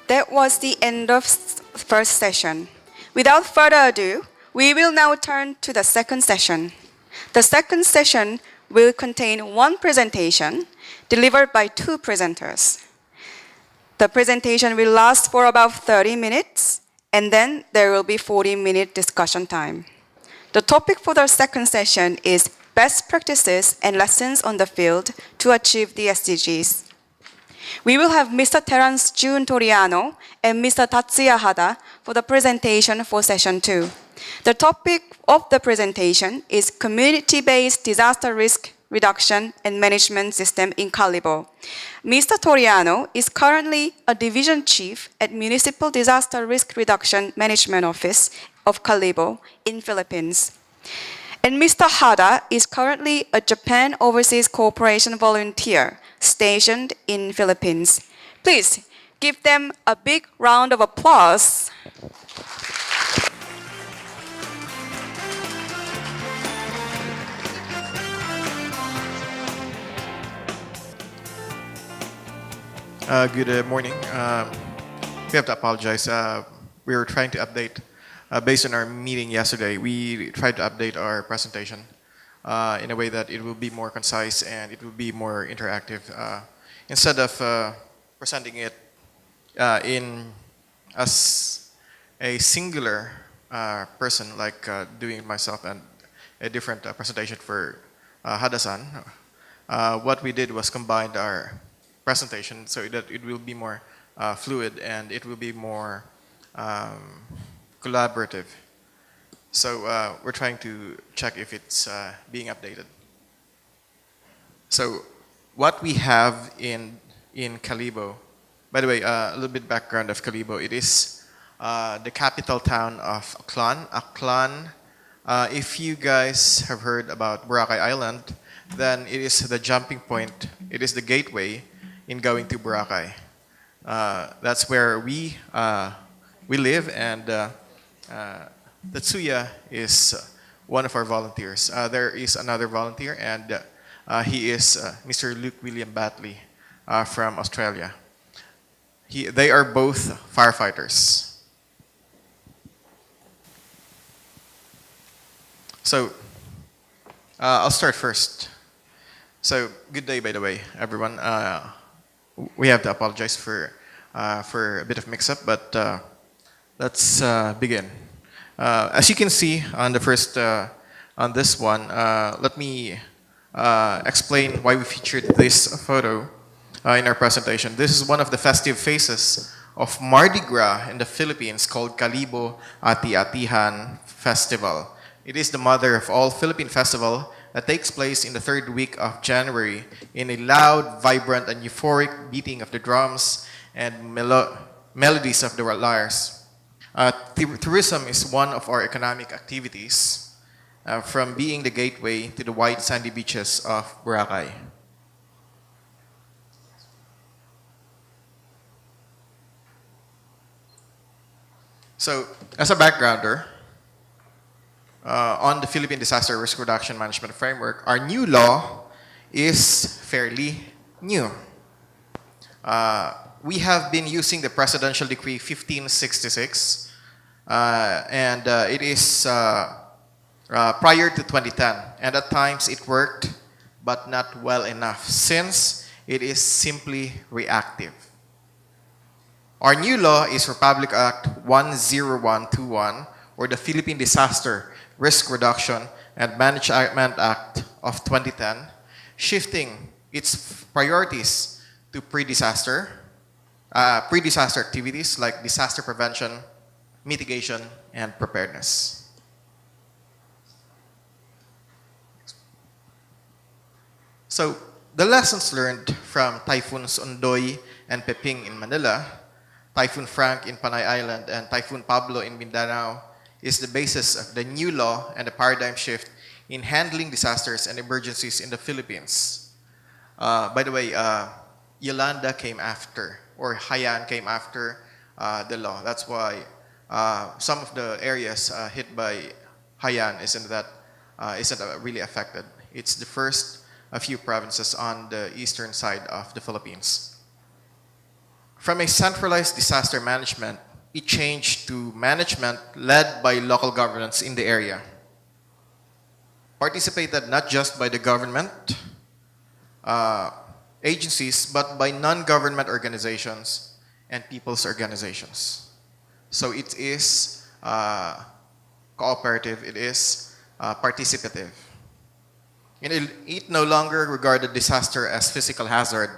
That was the end of first session. Without further ado, we will now turn to the second session. The second session will contain one presentation delivered by two presenters. The presentation will last for about 30 minutes, and then there will be 40-minute discussion time. The topic for the second session is best practices and lessons on the field to achieve the SDGs. We will have Mr. Terence Jun Toриano and Mr. Tatsuya Hada for the presentation for session 2. The topic of the presentation is community-based disaster risk reduction and management system in Calibo. Mr. Toриano is currently a division chief at Municipal Disaster Risk Reduction Management Office of Calibo in Philippines. And Mr. Hada is currently a Japan Overseas Cooperation volunteer stationed in Philippines. Please give them a big round of applause. Good morning. We have to apologize. We were trying to update, based on our meeting yesterday, we tried to update our presentation in a way that it will be more concise and it will be more interactive. Instead of presenting it in as a singular person, like doing it myself and a different presentation for Hada-san, what we did was combined our presentation so that it will be more fluid and it will be more collaborative. So we're trying to check if it's being updated. So what we have in Calibo, by the way, a little bit background of Calibo. It is the capital town of Aklan. Aklan, if you guys have heard about Boracay Island, then it is the jumping point. It is the gateway in going to Boracay. That's where we live, and Tatsuya is one of our volunteers. There is another volunteer, and he is Mr. Luke William Batley from Australia. They are both firefighters. So I'll start first. So good day, by the way, everyone. We have to apologize for a bit of mix-up, but let's begin. As you can see on the first, on this one, let me explain why we featured this photo in our presentation. This is one of the festive phases of Mardi Gras in the Philippines called Calibo Ati-Atihan Festival. It is the mother of all Philippine festival that takes place in the third week of January in a loud, vibrant, and euphoric beating of the drums and melodies of the lyres. Tourism is one of our economic activities, from being the gateway to the white sandy beaches of Boracay. So, as a backgrounder, on the Philippine Disaster Risk Reduction Management Framework, our new law is fairly new. We have been using the Presidential Decree 1566, and it is prior to 2010. And at times it worked, but not well enough, since it is simply reactive. Our new law is Republic Act 10121, or the Philippine Disaster Risk Reduction and Management Act of 2010, shifting its priorities to pre-disaster activities like disaster prevention, mitigation, and preparedness. So, the lessons learned from Typhoons Ondoy and Peping in Manila, Typhoon Frank in Panay Island, and Typhoon Pablo in Mindanao is the basis of the new law and the paradigm shift in handling disasters and emergencies in the Philippines. By the way, Yolanda came after, or Haiyan came after the law. That's why some of the areas hit by Haiyan isn't really affected. It's the first few provinces on the eastern side of the Philippines. From a centralized disaster management, it changed to management led by local governments in the area. Participated not just by the government agencies, but by non-government organizations and people's organizations. So it is cooperative, it is participative. It no longer regarded disaster as physical hazard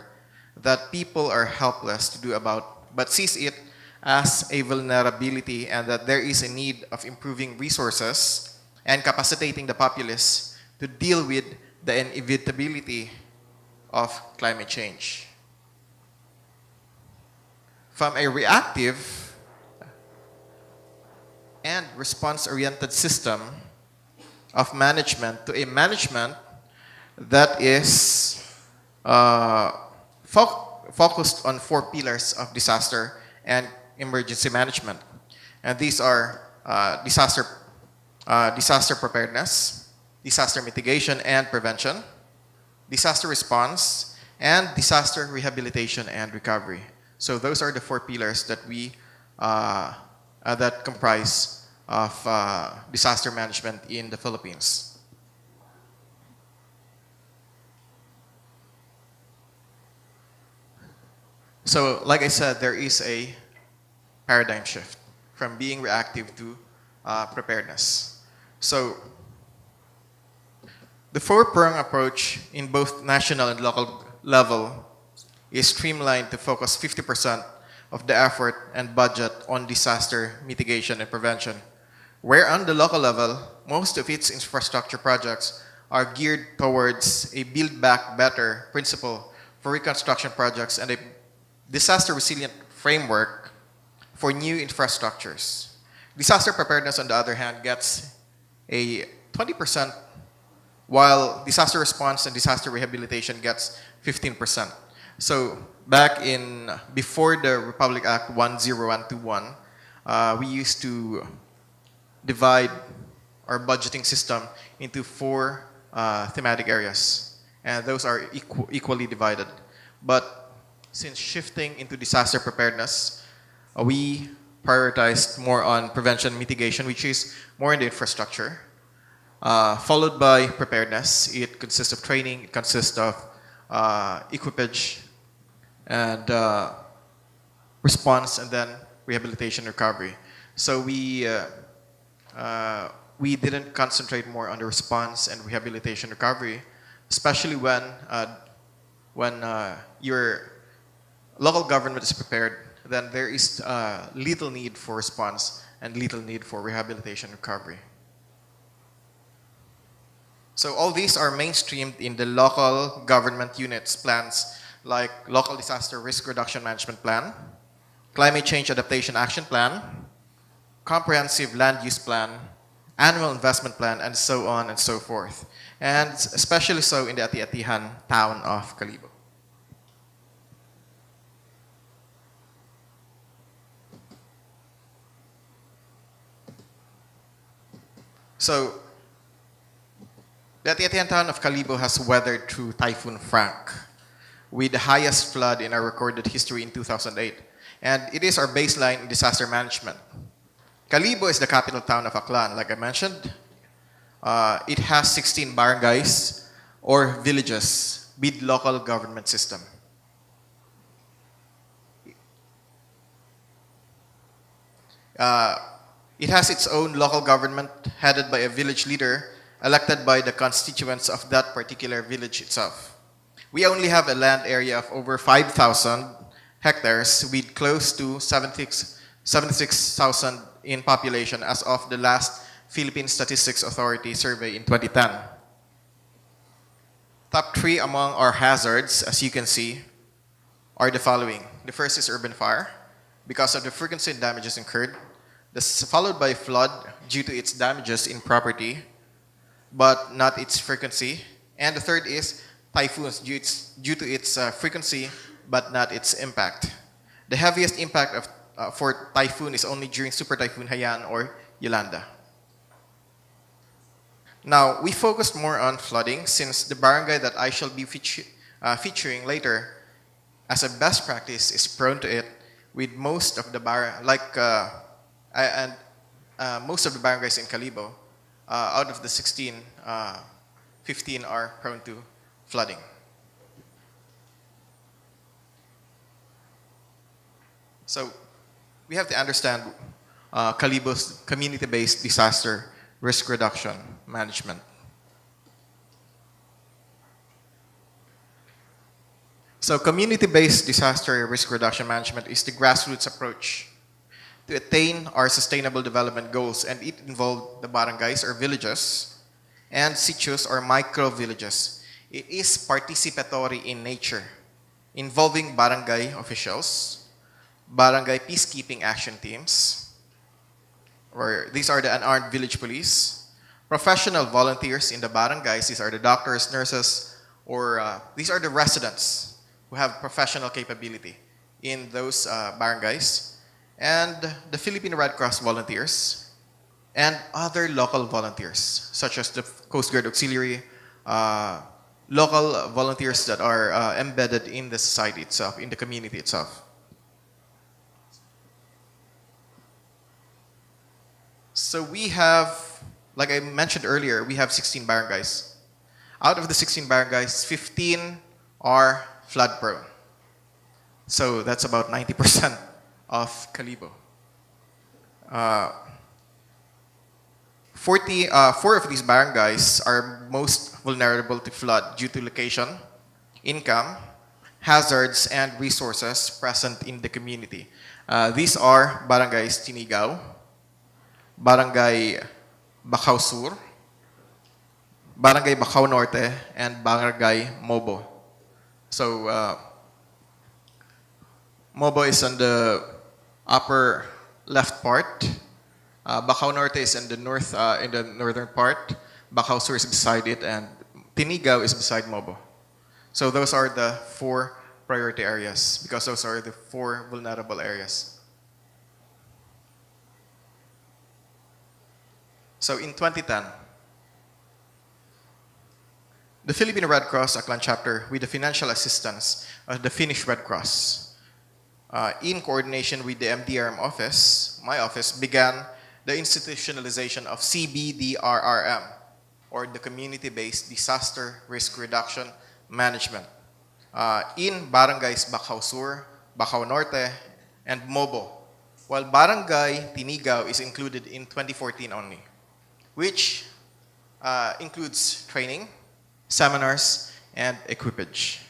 that people are helpless to do about, but sees it as a vulnerability and that there is a need of improving resources and capacitating the populace to deal with the inevitability of climate change. From a reactive and response-oriented system of management to a management that is focused on 4 pillars of disaster and emergency management. And these are disaster preparedness, disaster mitigation and prevention, disaster response, and disaster rehabilitation and recovery. So those are the 4 pillars that we that comprise of disaster management in the Philippines. So, like I said, there is a paradigm shift from being reactive to preparedness. So, the 4-pronged approach in both national and local level is streamlined to focus 50% of the effort and budget on disaster mitigation and prevention, where on the local level, most of its infrastructure projects are geared towards a Build Back Better principle for reconstruction projects and a disaster resilient framework for new infrastructures. Disaster preparedness, on the other hand, gets a 20%, while disaster response and disaster rehabilitation gets 15%. So back before the Republic Act 10121, we used to divide our budgeting system into 4 thematic areas, and those are equally divided. But since shifting into disaster preparedness, we prioritized more on prevention mitigation, which is more in the infrastructure, followed by preparedness. It consists of training, it consists of equipage, and response, and then rehabilitation recovery. So we didn't concentrate more on the response and rehabilitation recovery, especially when your local government is prepared, then there is little need for response and little need for rehabilitation recovery. So all these are mainstreamed in the local government units plans like Local Disaster Risk Reduction Management Plan, Climate Change Adaptation Action Plan, Comprehensive Land Use Plan, Annual Investment Plan, and so on and so forth. And especially so in the Ati-Atihan town of Kalibo. So, the Ati-Atihan town of Kalibo has weathered through Typhoon Frank, with the highest flood in our recorded history in 2008. And it is our baseline in disaster management. Kalibo is the capital town of Aklan, like I mentioned. It has 16 barangays or villages with local government system. It has its own local government headed by a village leader elected by the constituents of that particular village itself. We only have a land area of over 5,000 hectares with close to 76,000 in population as of the last Philippine Statistics Authority survey in 2010. Top 3 among our hazards, as you can see, are the following. The first is urban fire, because of the frequency and damages incurred. This is followed by flood due to its damages in property, but not its frequency. And the third is typhoons due to its frequency, but not its impact. The heaviest impact for typhoon is only during Super Typhoon Haiyan or Yolanda. Now, we focused more on flooding since the barangay that I shall be featuring later as a best practice is prone to it, with most of the most of the barangays in Calibo, out of the 16, 15 are prone to flooding. So we have to understand Calibo's community-based disaster risk reduction management. So community-based disaster risk reduction management is the grassroots approach to attain our sustainable development goals, and it involved the barangays or villages and sitios or micro-villages. It is participatory in nature, involving barangay officials, barangay peacekeeping action teams, or these are the unarmed village police, professional volunteers in the barangays, these are the doctors, nurses, or these are the residents who have professional capability in those barangays, and the Philippine Red Cross volunteers, and other local volunteers, such as the Coast Guard Auxiliary, local volunteers that are embedded in the society itself, in the community itself. So we have, like I mentioned earlier, we have 16 barangays. Out of the 16 barangays, 15 are flood prone. So that's about 90% of Calibo. 4 of these barangays are most vulnerable to flood due to location, income, hazards, and resources present in the community. These are barangays Tinigao, Barangay Bacau Sur, Barangay Bacau Norte, and Barangay Mobo. So Mobo is on the upper left part. Bacau Norte is in the northern part. Bacau Sur is beside it, and Tinigao is beside Mobo. So those are the 4 priority areas, because those are the 4 vulnerable areas. So in 2010, the Philippine Red Cross Aklan chapter, with the financial assistance of the Finnish Red Cross, in coordination with the MDRM office, my office, began the institutionalization of CBDRRM, or the Community-Based Disaster Risk Reduction Management, in barangays Bacau Sur, Bacau Norte, and Mobo, while Barangay Tinigao is included in 2014 only, which includes training, seminars, and equipage.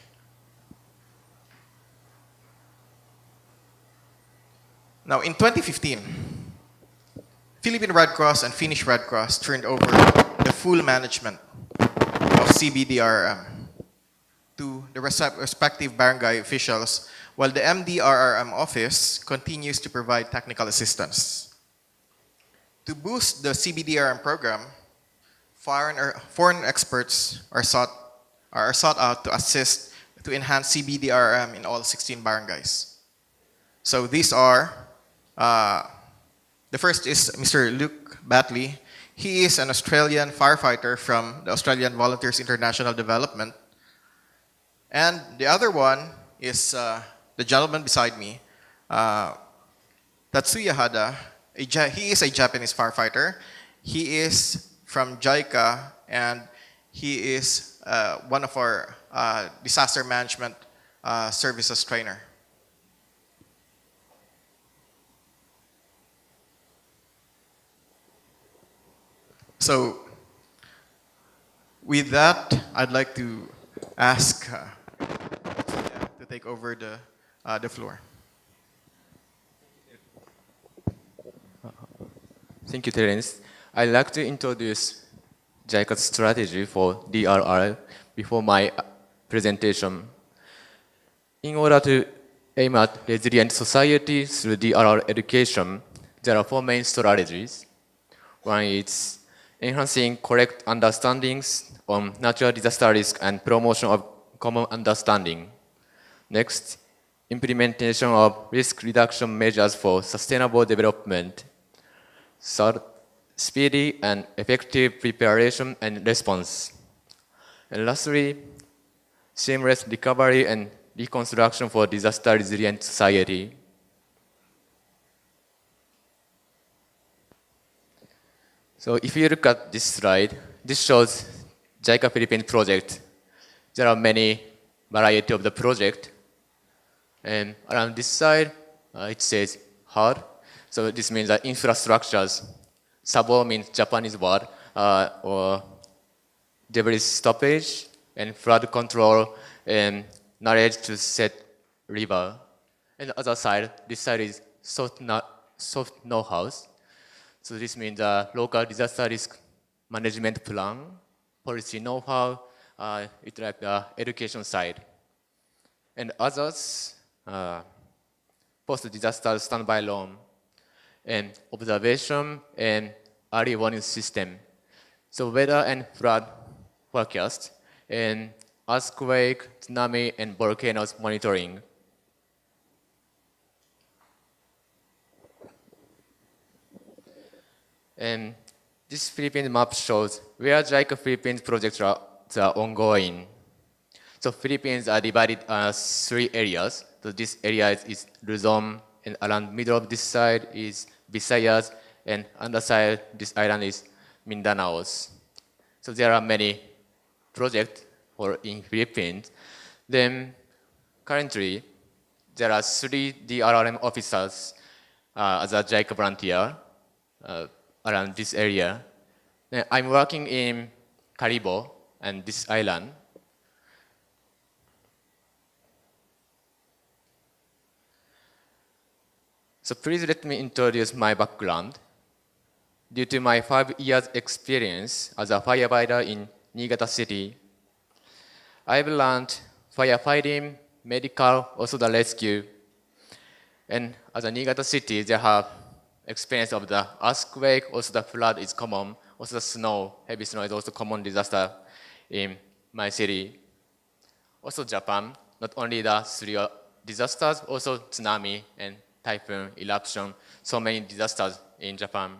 Now, in 2015, Philippine Red Cross and Finnish Red Cross turned over the full management of CBDRRM to the respective barangay officials, while the MDRRM office continues to provide technical assistance. To boost the CBDRM program, foreign experts are sought out to assist to enhance CBDRM in all 16 barangays. So these are, the first is Mr. Luke Batley. He is an Australian firefighter from the Australian Volunteers International Development. And the other one is the gentleman beside me, Tatsuya Hada. He is a Japanese firefighter. He is from JICA, and he is one of our disaster management services trainer. So with that, I'd like to ask to take over the floor. Thank you, Terence. I'd like to introduce JICA's strategy for DRR before my presentation. In order to aim at resilient society through DRR education, there are 4 main strategies. One is enhancing correct understandings on natural disaster risk and promotion of common understanding. Next, implementation of risk reduction measures for sustainable development. Third, speedy and effective preparation and response. And lastly, seamless recovery and reconstruction for disaster resilient society. So if you look at this slide, this shows JICA Philippines project. There are many variety of the project. And around this side, it says hard. So this means that infrastructures. Sabo means Japanese word, or debris stoppage and flood control and knowledge to set river. And the other side, this side is soft know-how. So this means local disaster risk management plan, policy know-how, it's like the education side. And others, post-disaster standby loan, and observation and early warning system. So weather and flood forecast, and earthquake, tsunami, and volcanoes monitoring. And this Philippines map shows where JICA Philippines projects are ongoing. So Philippines are divided as 3 areas. So this area is Luzon, and around middle of this side is Visayas, and on the side, this island is Mindanao. So there are many projects in Philippines. Then currently, there are 3 DRRM officers as a JICA volunteer around this area. Then I'm working in Caribo and this island. So please let me introduce my background. Due to my 5 years experience as a firefighter in Niigata City, I've learned firefighting, medical, also the rescue. And as a Niigata City, they have experience of the earthquake, also the flood is common, also the snow, heavy snow is also common disaster in my city. Also Japan, not only the 3 disasters, also tsunami and typhoon, eruption, so many disasters in Japan.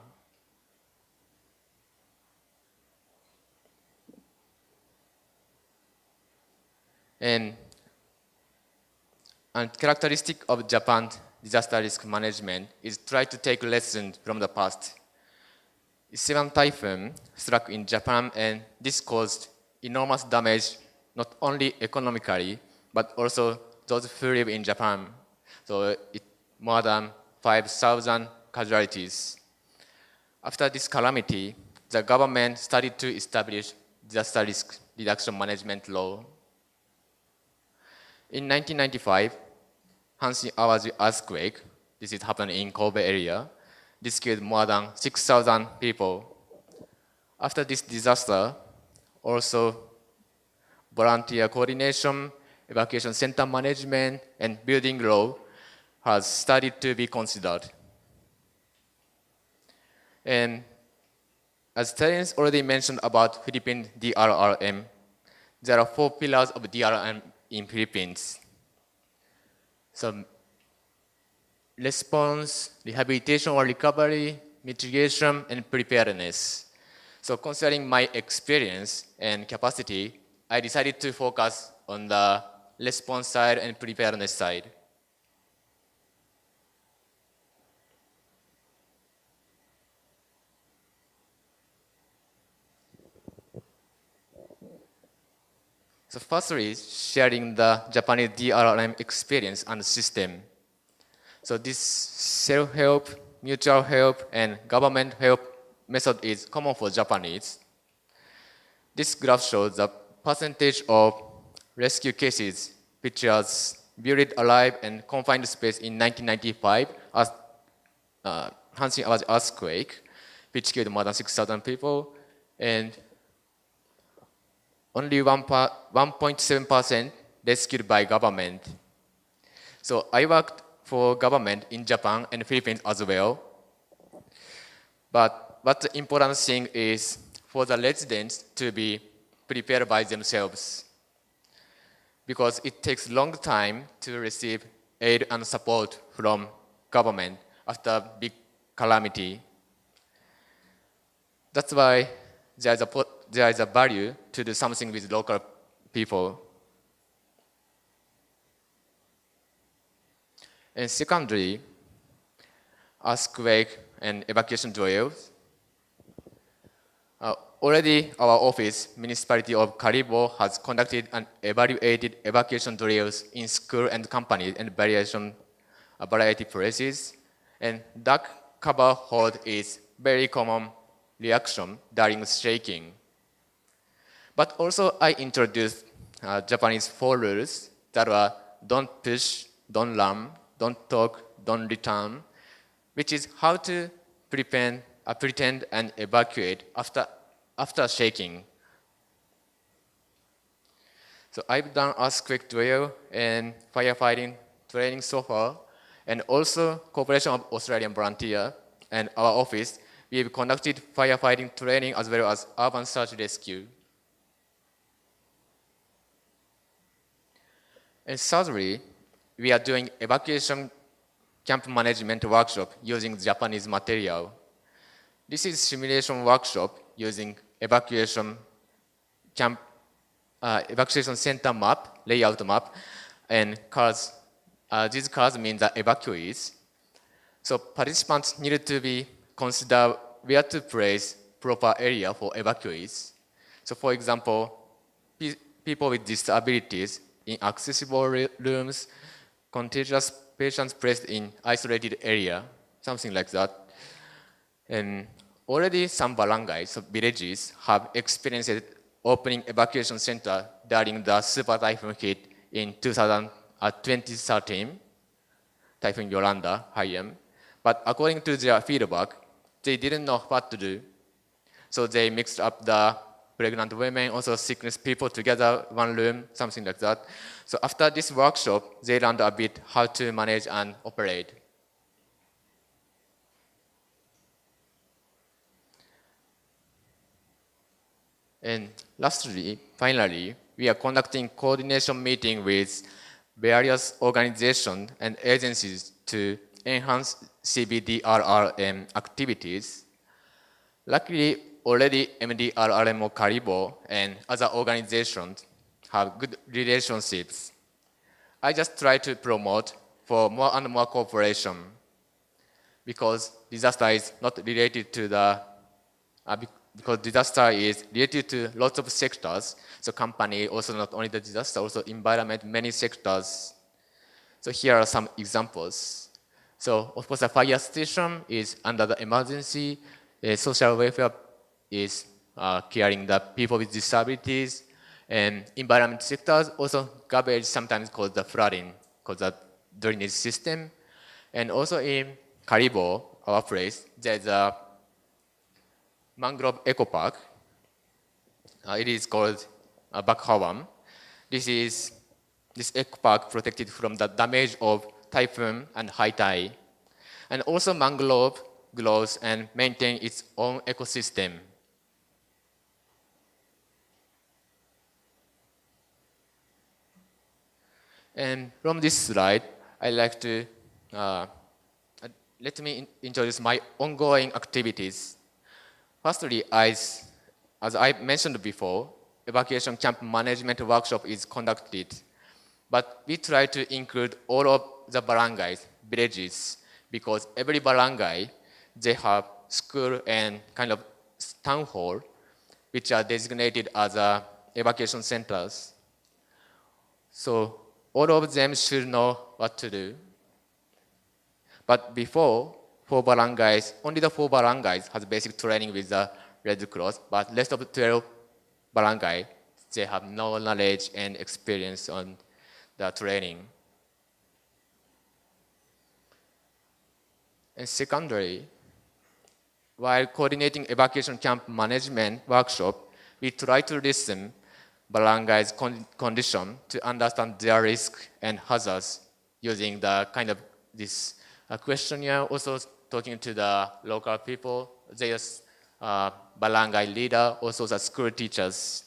And characteristic of Japan's disaster risk management is try to take lessons from the past. Ishiran typhoon struck in Japan, and this caused enormous damage, not only economically, but also those who live in Japan. So more than 5,000 casualties. After this calamity, the government started to establish disaster risk reduction management law. In 1995, Hanshin-Awaji earthquake, this is happening in Kobe area, this killed more than 6,000 people. After this disaster, also volunteer coordination, evacuation center management, and building law has started to be considered. And as Terence already mentioned about Philippine DRRM, there are 4 pillars of DRRM in Philippines. So response, rehabilitation or recovery, mitigation, and preparedness. So considering my experience and capacity, I decided to focus on the response side and preparedness side. So firstly, sharing the Japanese DRRM experience and system. So this self-help, mutual help, and government help method is common for Japanese. This graph shows the percentage of rescue cases which was buried alive and confined space in 1995 as Hanshin-Awaji earthquake, which killed more than 6,000 people, and only 1.7% rescued by government. So I worked for government in Japan and Philippines as well. But what the important thing is for the residents to be prepared by themselves, because it takes a long time to receive aid and support from government after big calamity. That's why there is a value to do something with local people. And secondly, earthquake and evacuation drills. Already, our office, Municipality of Karibo, has conducted and evaluated evacuation drills in school and companies and variety places. And duck cover hold is very common reaction during shaking. But also, I introduced Japanese 4 rules that are don't push, don't run, don't talk, don't return, which is how to pretend and evacuate after shaking. So I've done earthquake drill and firefighting training so far, and also cooperation of Australian volunteer and our office, we've conducted firefighting training as well as urban search rescue. And thirdly, we are doing evacuation camp management workshop using Japanese material. This is simulation workshop using evacuation center map, layout map, and cards. These cards mean the evacuees. So participants needed to be consider where to place proper area for evacuees. So for example, people with disabilities in accessible rooms, contagious patients placed in isolated area, something like that. And already some barangays, so villages, have experienced opening evacuation center during the super typhoon hit in 2013, Typhoon Yolanda, Hayam. But according to their feedback, they didn't know what to do. So they mixed up the pregnant women, also sickness people together, one room, something like that. So after this workshop, they learned a bit how to manage and operate. And lastly, finally, we are conducting coordination meeting with various organizations and agencies to enhance CBDRRM activities. Luckily, already MDRRM of Karibo and other organizations have good relationships. I just try to promote for more and more cooperation because disaster is not related to the because disaster is related to lots of sectors. So company, also not only the disaster, also environment, many sectors. So here are some examples. So of course, a fire station is under the emergency. Social welfare is caring the people with disabilities. And environment sectors, also garbage sometimes called the flooding, called the drainage system. And also in Karibo, our place, there's a mangrove eco park. It is called Bakhawam. This eco park protected from the damage of typhoon and high tide. And also mangrove grows and maintains its own ecosystem. And from this slide, I'd like to let me introduce my ongoing activities. Firstly, as I mentioned before, evacuation camp management workshop is conducted. But we try to include all of the barangays, villages, because every barangay, they have school and kind of town hall, which are designated as evacuation centers. So all of them should know what to do. But before, 4 barangays, only the 4 barangays has basic training with the Red Cross, but rest of the 12 barangay, they have no knowledge and experience on the training. And secondly, while coordinating evacuation camp management workshop, we try to listen barangay's condition to understand their risk and hazards using the kind of this questionnaire, also talking to the local people, their barangay leader, also the school teachers.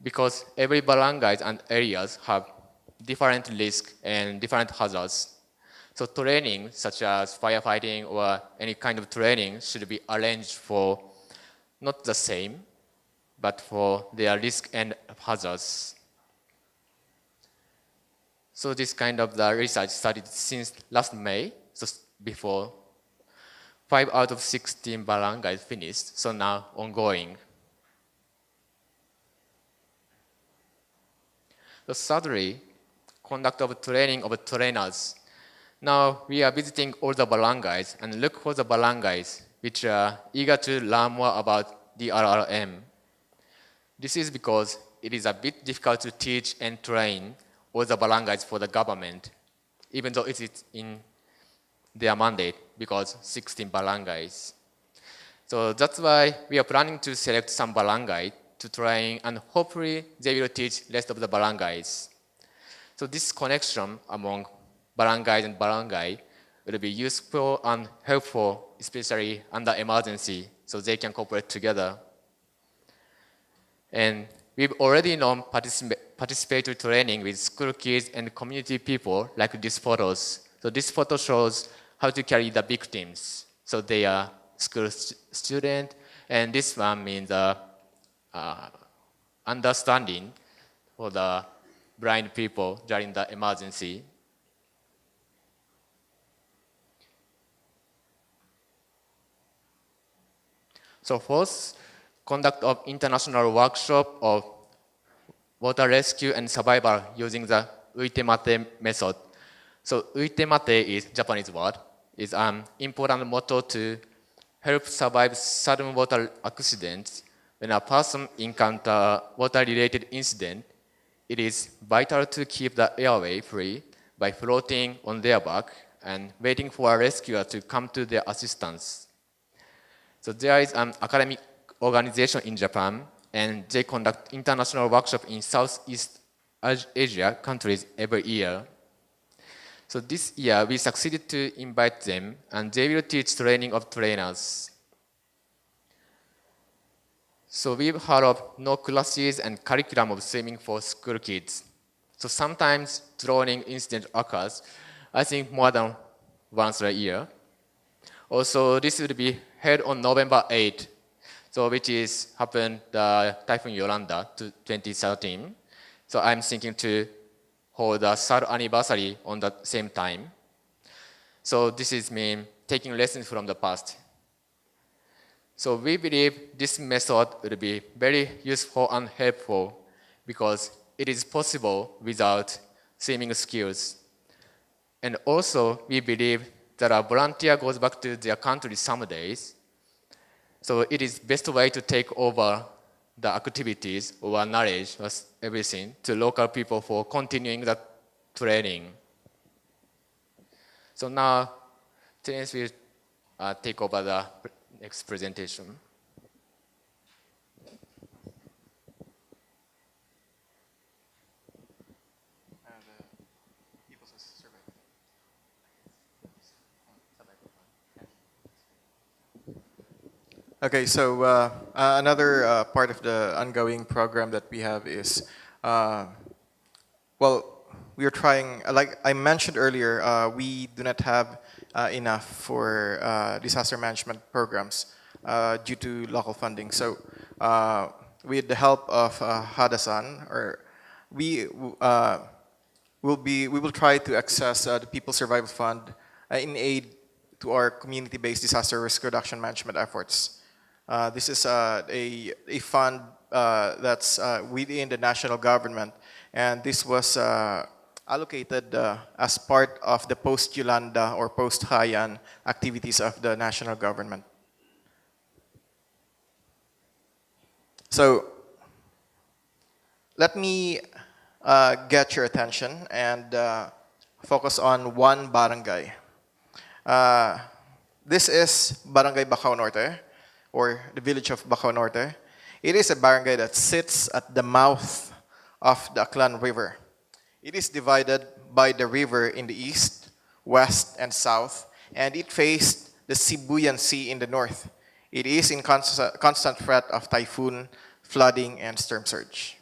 Because every barangays and areas have different risks and different hazards. So training, such as firefighting or any kind of training, should be arranged for not the same, but for their risk and hazards. So this kind of the research started since last May, so before 5 out of 16 barangays finished, so now ongoing. So thirdly, conduct of training of trainers. Now we are visiting all the barangays and look for the barangays which are eager to learn more about DRRM. This is because it is a bit difficult to teach and train all the barangays for the government, even though it is in their mandate because 16 barangays. So that's why we are planning to select some barangay to train, and hopefully they will teach rest of the barangays. So this connection among barangays and barangay will be useful and helpful, especially under emergency, so they can cooperate together. And we've already known participatory training with school kids and community people like these photos. So this photo shows how to carry the victims. So they are school student, and this one means understanding for the blind people during the emergency. So fourth, conduct of international workshop of water rescue and survival using the uitemate method. So uitemate is Japanese word. It's an important motto to help survive sudden water accidents. When a person encounters water-related incident, it is vital to keep the airway free by floating on their back and waiting for a rescuer to come to their assistance. So there is an academic organization in Japan, and they conduct international workshops in Southeast Asia countries every year. So this year, we succeeded to invite them, and they will teach training of trainers. So we've heard of no classes and curriculum of swimming for school kids. So sometimes drowning incident occurs, I think more than once a year. Also, this will be held on November 8th, so which is happened the Typhoon Yolanda to 2013. So I'm thinking to hold the third anniversary on the same time. So this is me taking lessons from the past. So we believe this method will be very useful and helpful because it is possible without swimming skills. And also, we believe that a volunteer goes back to their country some days. So it is best way to take over the activities or knowledge or everything to local people for continuing the training. So now, Terence will take over the next presentation. Okay, so another part of the ongoing program that we have is, well, we are trying, like I mentioned earlier, we do not have enough for disaster management programs due to local funding. So with the help of Hada-san, we will try to access the People's Survival Fund in aid to our community-based disaster risk reduction management efforts. This is a fund that's within the national government, and this was allocated as part of the post-Yolanda or post-Haiyan activities of the national government. So let me get your attention and focus on one barangay. This is Barangay Bacau Norte, or the village of Bacau Norte. It is a barangay that sits at the mouth of the Aklan River. It is divided by the river in the east, west, and south, and it faced the Sibuyan Sea in the north. It is in constant threat of typhoon, flooding, and storm surge.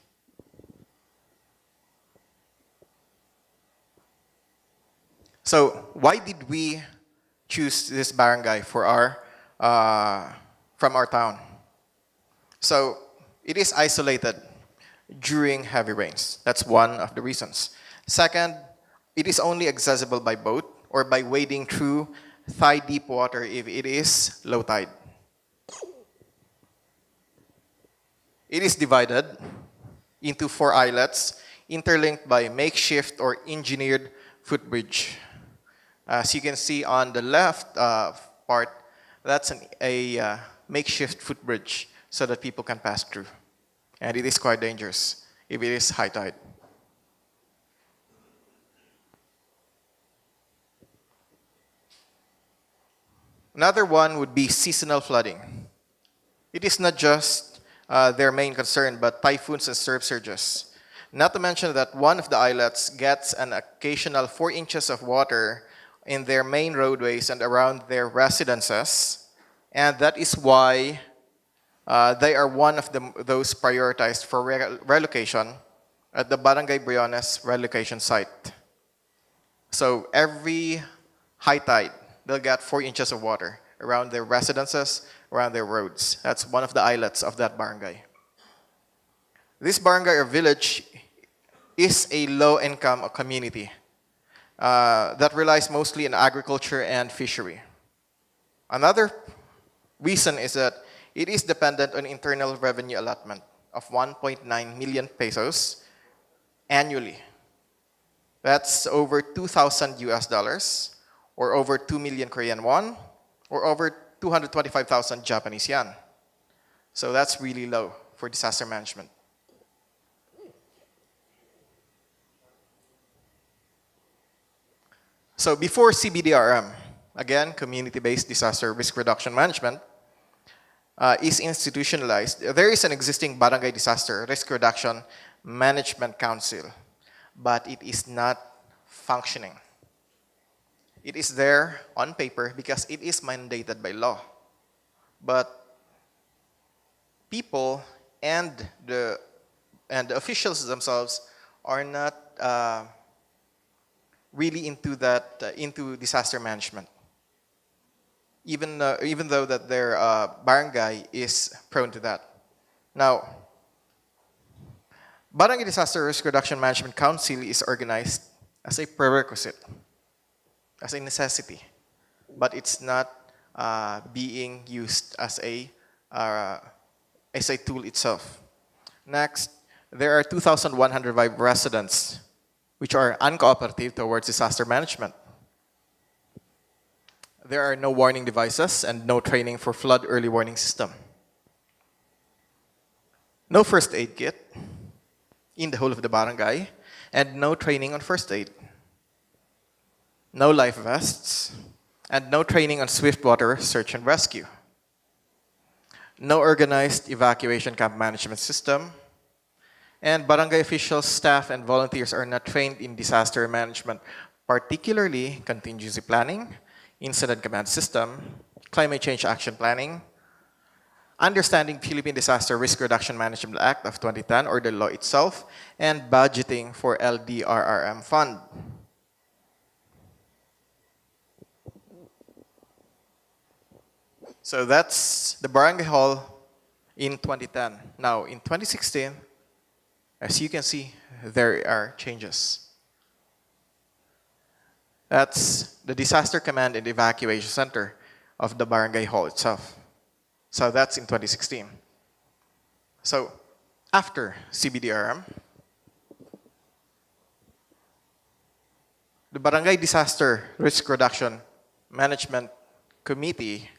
So why did we choose this barangay for from our town? So it is isolated during heavy rains. That's one of the reasons. Second, it is only accessible by boat or by wading through thigh-deep water if it is low tide. It is divided into 4 islets interlinked by makeshift or engineered footbridge. As you can see on the left part, that's a makeshift footbridge so that people can pass through. And it is quite dangerous if it is high tide. Another one would be seasonal flooding. It is not just their main concern, but typhoons and surges. Not to mention that one of the islets gets an occasional 4 inches of water in their main roadways and around their residences, and that is why they are one of those prioritized for relocation at the Barangay Briones relocation site. So every high tide, they'll get 4 inches of water around their residences, around their roads. That's one of the islets of that barangay. This barangay or village is a low-income community that relies mostly on agriculture and fishery. Another reason is that it is dependent on internal revenue allotment of 1.9 million pesos annually. That's over 2,000 US dollars, or over 2 million Korean won, or over 225,000 Japanese yen. So that's really low for disaster management. So before CBDRM, again, community-based disaster risk reduction management is institutionalized. There is an existing Barangay Disaster Risk Reduction Management Council, but it is not functioning. It is there on paper because it is mandated by law. But people and the officials themselves are not really into that into disaster management. Even though that their barangay is prone to that. Now, Barangay Disaster Risk Reduction Management Council is organized as a prerequisite, as a necessity, but it's not being used as a tool itself. Next, there are 2,105 residents which are uncooperative towards disaster management. There are no warning devices and no training for flood early warning system. No first aid kit in the whole of the barangay, and no training on first aid. No life vests, and no training on swift water search and rescue. No organized evacuation camp management system, and barangay officials, staff, and volunteers are not trained in disaster management, particularly contingency planning, incident command system, climate change action planning, understanding Philippine Disaster Risk Reduction Management Act of 2010 or the law itself, and budgeting for LDRRM fund. So that's the barangay hall in 2010. Now, in 2016, as you can see, there are changes. That's the Disaster Command and Evacuation Center of the barangay hall itself. So that's in 2016. So after CBDRM, the Barangay Disaster Risk Reduction Management Committee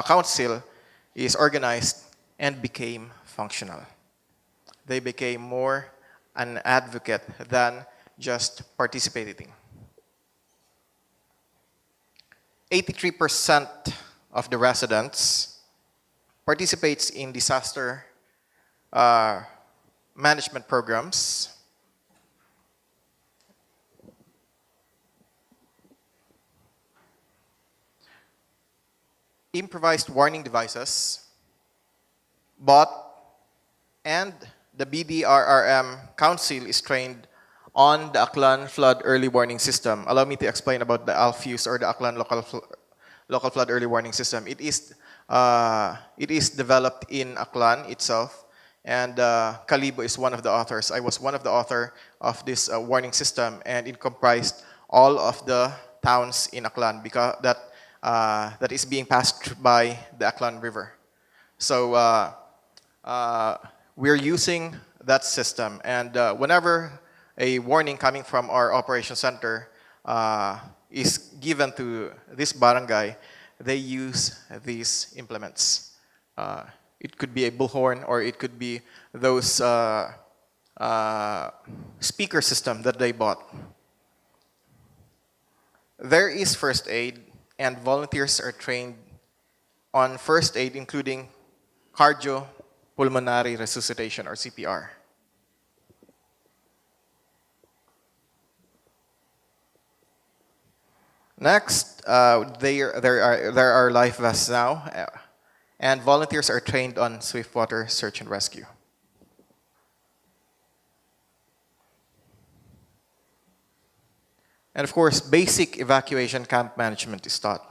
Council is organized and became functional. They became more an advocate than just participating. 83% of the residents participates in disaster management programs. Improvised warning devices, bought, and the BDRRM Council is trained on the Aklan Flood Early Warning System. Allow me to explain about the ALFUS or the Aklan Local Flood Early Warning System. It is developed in Aklan itself, and Kalibo is one of the authors. I was one of the authors of this warning system, and it comprised all of the towns in Aklan because that that is being passed by the Aklan River. So we're using that system, and whenever a warning coming from our operation center is given to this barangay, they use these implements. It could be a bullhorn, or it could be those speaker system that they bought. There is first aid, and volunteers are trained on first aid, including cardiopulmonary resuscitation, or CPR. Next, there are life vests now, and volunteers are trained on swiftwater search and rescue. And of course, basic evacuation camp management is taught.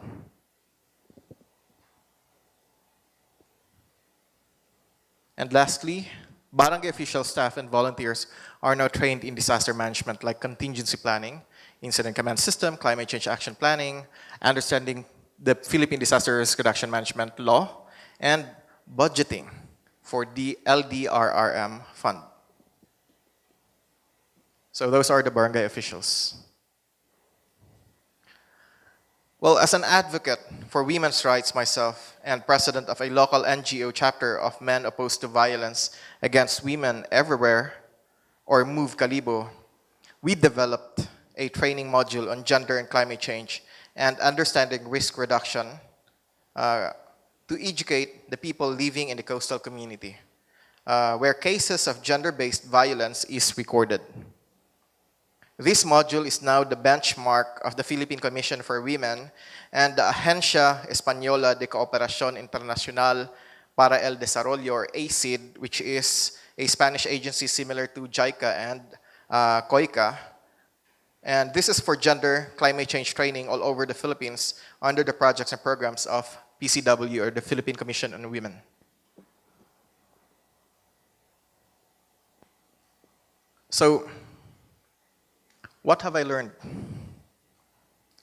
And lastly, barangay official staff and volunteers are now trained in disaster management, like contingency planning, incident command system, climate change action planning, understanding the Philippine Disaster Risk Reduction Management Law, and budgeting for the LDRRM fund. So those are the barangay officials. Well, as an advocate for women's rights myself, and president of a local NGO chapter of Men Opposed to Violence Against Women Everywhere, or Move Kalibo, we developed a training module on gender and climate change and understanding risk reduction to educate the people living in the coastal community, where cases of gender-based violence is recorded. This module is now the benchmark of the Philippine Commission for Women and the Agencia Española de Cooperación Internacional para el Desarrollo, or ACID, which is a Spanish agency similar to JICA and KOICA. And this is for gender climate change training all over the Philippines under the projects and programs of PCW, or the Philippine Commission on Women. So, what have I learned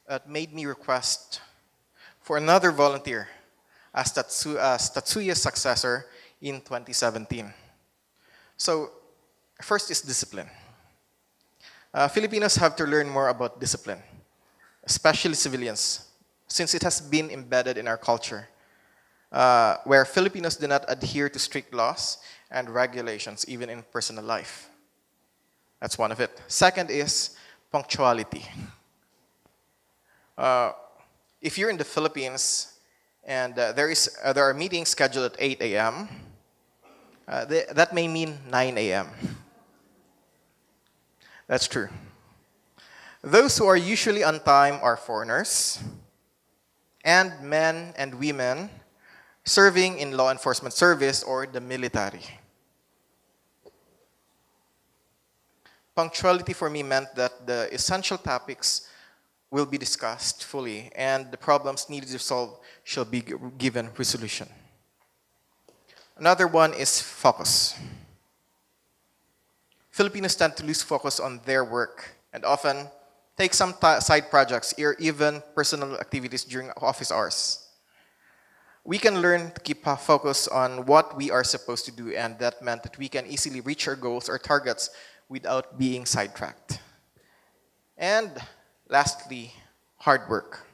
that made me request for another volunteer as Tatsuya's successor in 2017? So, first is discipline. Filipinos have to learn more about discipline, especially civilians, since it has been embedded in our culture, where Filipinos do not adhere to strict laws and regulations, even in personal life. That's one of it. Second is punctuality. If you're in the Philippines and there are meetings scheduled at 8 a.m., that may mean 9 a.m. That's true. Those who are usually on time are foreigners and men and women serving in law enforcement service or the military. Punctuality for me meant that the essential topics will be discussed fully and the problems needed to solve shall be given resolution. Another one is focus. Filipinos tend to lose focus on their work and often take some side projects or even personal activities during office hours. We can learn to keep focus on what we are supposed to do, and that meant that we can easily reach our goals or targets without being sidetracked. And lastly, hard work.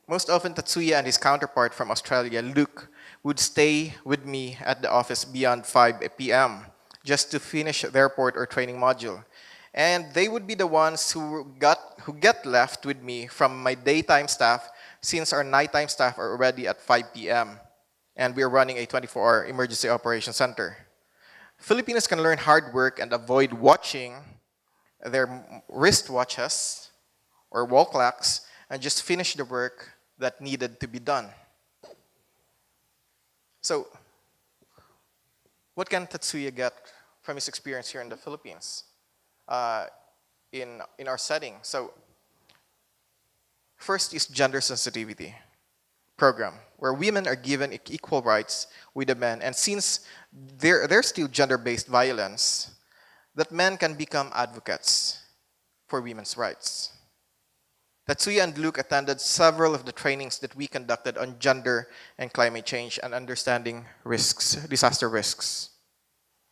Most often, Tatsuya and his counterpart from Australia, Luke, would stay with me at the office beyond 5 p.m. just to finish their report or training module. And they would be the ones who get left with me from my daytime staff, since our nighttime staff are already at 5 p.m. and we are running a 24-hour emergency operations center. Filipinos can learn hard work and avoid watching their wristwatches or wall clocks and just finish the work that needed to be done. So, what can Tatsuya get from his experience here in the Philippines in our setting? So, first is gender sensitivity program, where women are given equal rights with the men, and since there's still gender-based violence, that men can become advocates for women's rights. Tatsuya and Luke attended several of the trainings that we conducted on gender and climate change and understanding risks, disaster risks.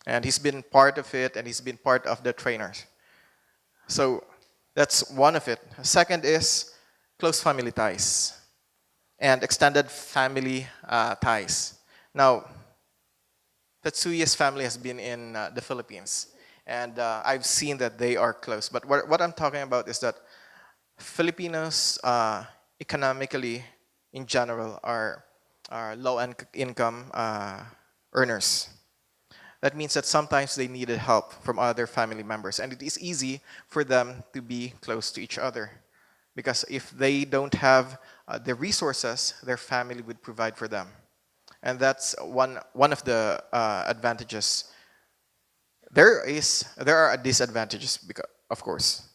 And he's been part of it, and he's been part of the trainers. So that's one of it. Second is close family ties and extended family ties. Now, Tatsuya's family has been in the Philippines, and I've seen that they are close. But what I'm talking about is that Filipinos economically, in general, are low-income earners. That means that sometimes they needed help from other family members, and it is easy for them to be close to each other. Because if they don't have the resources, their family would provide for them. And that's one of the advantages. There are disadvantages, of course.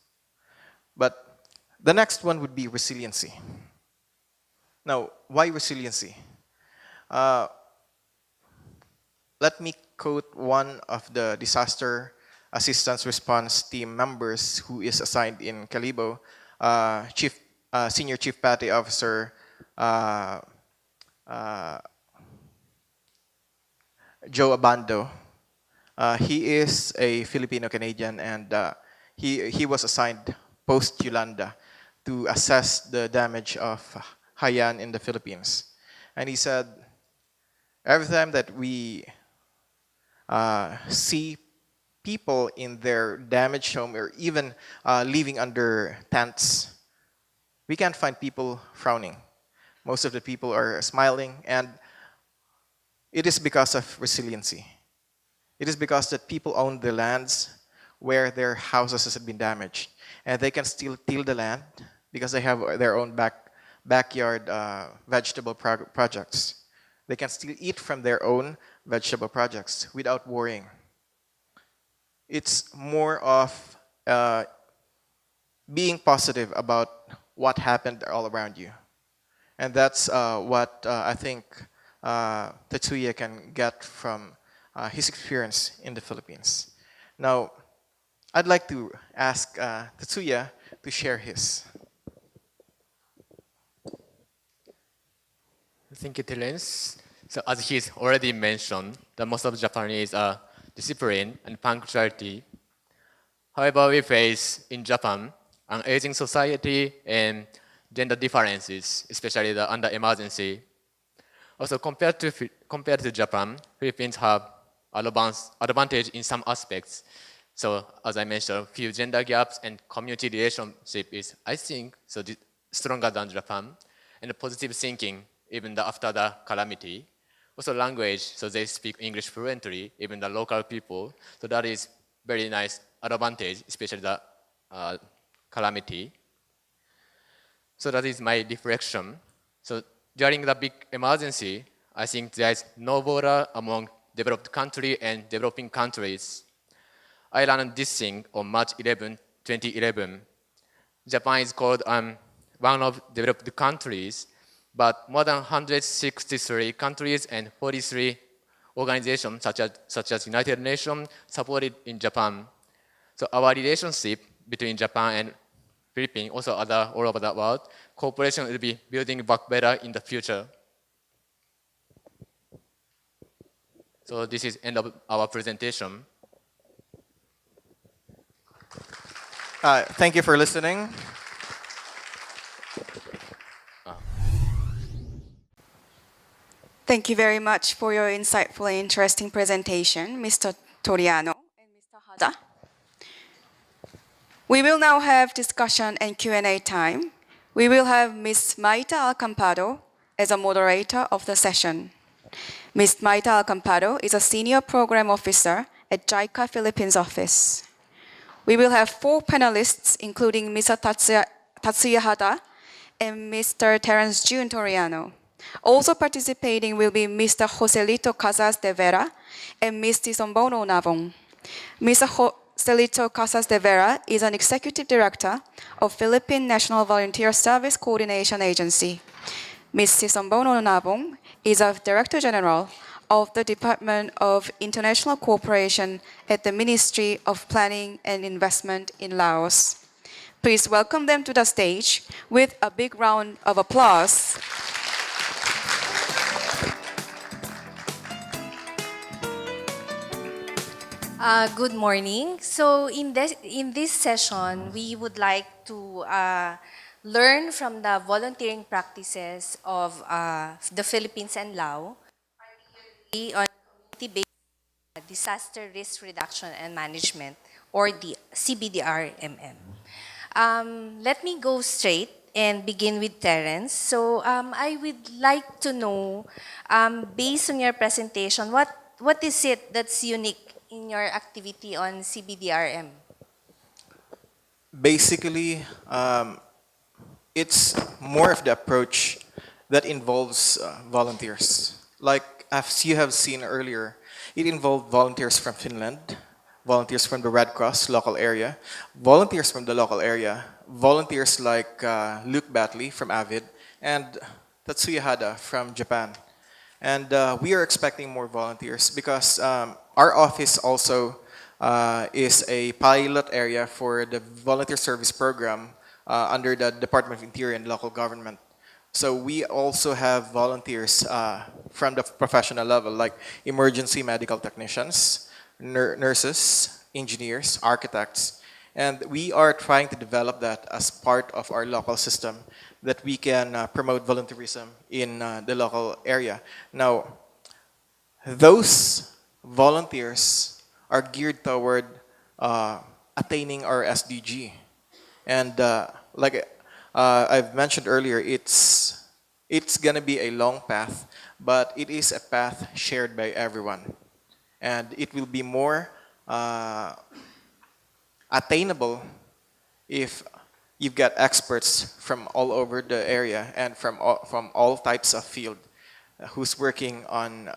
But the next one would be resiliency. Now, why resiliency? Let me quote one of the disaster assistance response team members who is assigned in Calibo, Senior Chief Petty Officer Joe Abando. He is a Filipino-Canadian, and he was assigned post-Yolanda to assess the damage of Haiyan in the Philippines. And he said, every time that we see people in their damaged home or even living under tents, we can't find people frowning. Most of the people are smiling, and it is because of resiliency. It is because that people own the lands where their houses have been damaged, and they can still till the land because they have their own backyard vegetable projects. They can still eat from their own vegetable projects without worrying. It's more of being positive about what happened all around you. And that's what I think Tatsuya can get from his experience in the Philippines. Now, I'd like to ask Tatsuya to share his. Thank you, Terence. So as he's already mentioned, that most of Japanese are discipline and punctuality. However, we face in Japan an aging society and gender differences, especially under emergency. Also, compared to Japan, Philippines have advantage in some aspects. So, as I mentioned, few gender gaps and community relationship is, I think, so stronger than Japan, and positive thinking even after the calamity. Also, language, so they speak English fluently, even the local people. So that is very nice advantage, especially the calamity. So that is my reflection. So during the big emergency, I think there is no border among developed country and developing countries. I learned this thing on March 11, 2011. Japan is called one of developed countries, but more than 163 countries and 43 organizations, such as United Nations, supported in Japan. So our relationship between Japan and Philippines, also all over the world, cooperation will be building back better in the future. So this is end of our presentation. Thank you for listening. Thank you very much for your insightful and interesting presentation, Mr. Toриано and Mr. Hada. We will now have discussion and Q&A time. We will have Ms. Maita Alcampado as a moderator of the session. Ms. Maita Alcampado is a senior program officer at JICA Philippines office. We will have 4 panelists, including Mr. Tatsuya Hada and Mr. Terence June Toриано. Also participating will be Mr. Jose리토 Casas de Vera and Ms. Tisombono Ounabong. Mr. Jose리토 Casas de Vera is an executive director of Philippine National Volunteer Service Coordination Agency. Ms. Tisombono Ounabong is a director general of the Department of International Cooperation at the Ministry of Planning and Investment in Laos. Please welcome them to the stage with a big round of applause. Good morning. So in this session, we would like to learn from the volunteering practices of the Philippines and Laos, particularly on community-based disaster risk reduction and management, or the CBDR-MM. Let me go straight and begin with Terence. So I would like to know, based on your presentation, what is it that's unique in your activity on CBDRM? Basically, it's more of the approach that involves volunteers. Like as you have seen earlier, it involved volunteers from Finland, volunteers from the Red Cross local area, volunteers from the local area, volunteers like Luke Batley from AVID, and Tatsuya Hada from Japan. And we are expecting more volunteers because our office also is a pilot area for the volunteer service program under the Department of Interior and Local Government. So we also have volunteers from the professional level, like emergency medical technicians, nurses, engineers, architects. And we are trying to develop that as part of our local system that we can promote volunteerism in the local area. Now, those volunteers are geared toward attaining our SDG. And like I've mentioned earlier, it's gonna be a long path, but it is a path shared by everyone. And it will be more attainable if you've got experts from all over the area and from all types of field who's working on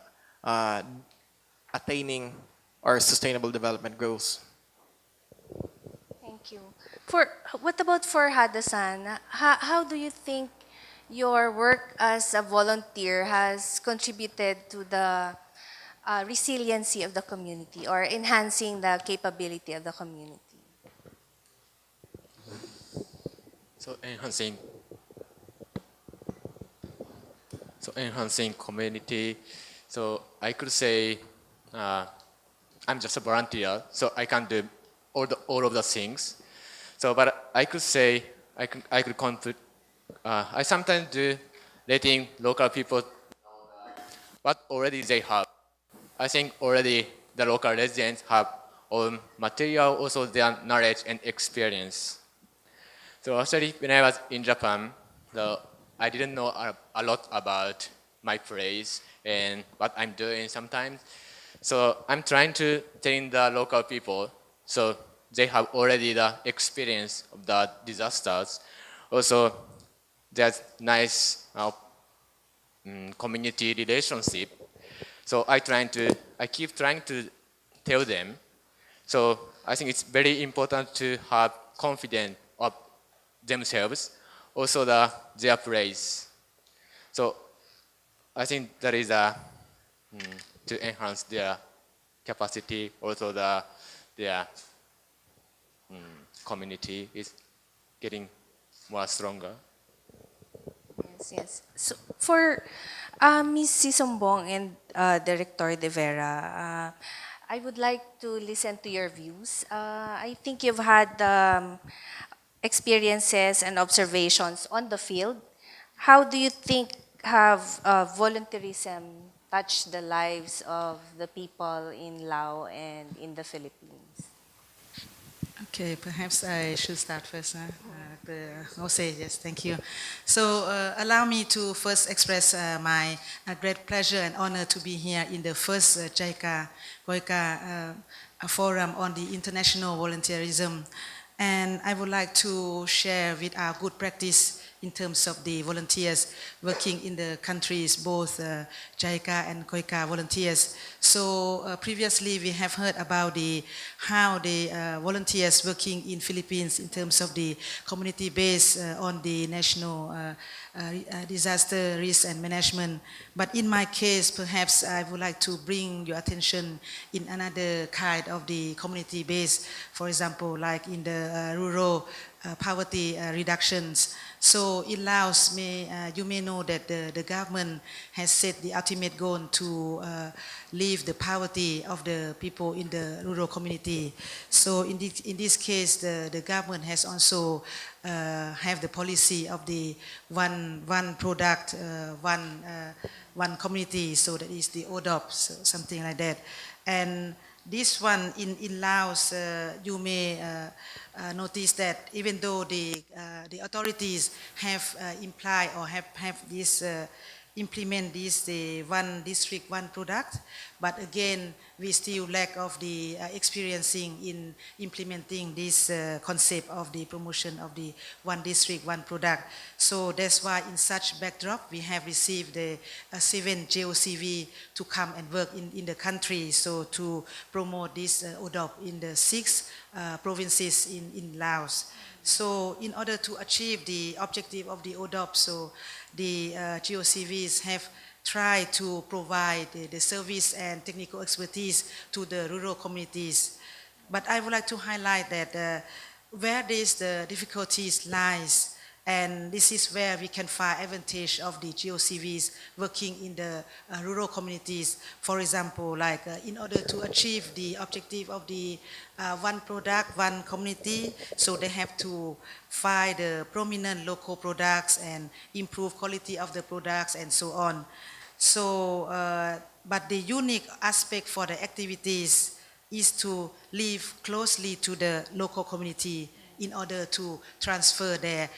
attaining our sustainable development goals. Thank you. What about for Hada-san? How do you think your work as a volunteer has contributed to the resiliency of the community or enhancing the capability of the community? So enhancing community. So I could say I'm just a volunteer, so I can't do all of the things. So, but I could say I could contribute. I sometimes do letting local people what already they have. I think already the local residents have all material, also their knowledge and experience. So actually, when I was in Japan, I didn't know a lot about my place and what I'm doing sometimes. So I'm trying to train the local people so they have already the experience of the disasters. Also, there's nice community relationship. So I keep trying to tell them. So I think it's very important to have confidence of themselves, also their place. So I think that is to enhance their capacity, also their community is getting more stronger. Yes. So for Ms. Sisombong and Director De Vera, I would like to listen to your views. I think you've had experiences and observations on the field. How do you think have volunteerism touched the lives of the people in Laos and in the Philippines? Okay, perhaps I should start first. Jose, yes, thank you. So allow me to first express my great pleasure and honor to be here in the first KOICA Forum on the international volunteerism. And I would like to share with our good practice in terms of the volunteers working in the countries, both JICA and KOICA volunteers. So previously we have heard about how the volunteers working in Philippines in terms of the community base on the national disaster risk and management. But in my case, perhaps I would like to bring your attention in another kind of the community base, for example, like in the rural poverty reductions. So in Laos, you may know that the government has set the ultimate goal to leave the poverty of the people in the rural community. So in this case, the government has also have the policy of the one product, one community, so that is the ODOP, so something like that. And this one in Laos, you may notice that even though the authorities have implied or have this implement this the one district, one product, but again we still lack of the experiencing in implementing this concept of the promotion of the one district, one product. So that's why in such backdrop we have received the 7 JOCV to come and work in the country, so to promote this ODOP in the 6 provinces in Laos. So in order to achieve the objective of the ODOP, so the GOCVs have tried to provide the service and technical expertise to the rural communities. But I would like to highlight that where the difficulties lies, and this is where we can find advantage of the GOCVs working in the rural communities. For example, like in order to achieve the objective of the one product, one community, so they have to find the prominent local products and improve quality of the products and so on. So, but the unique aspect for the activities is to live closely to the local community in order to transfer their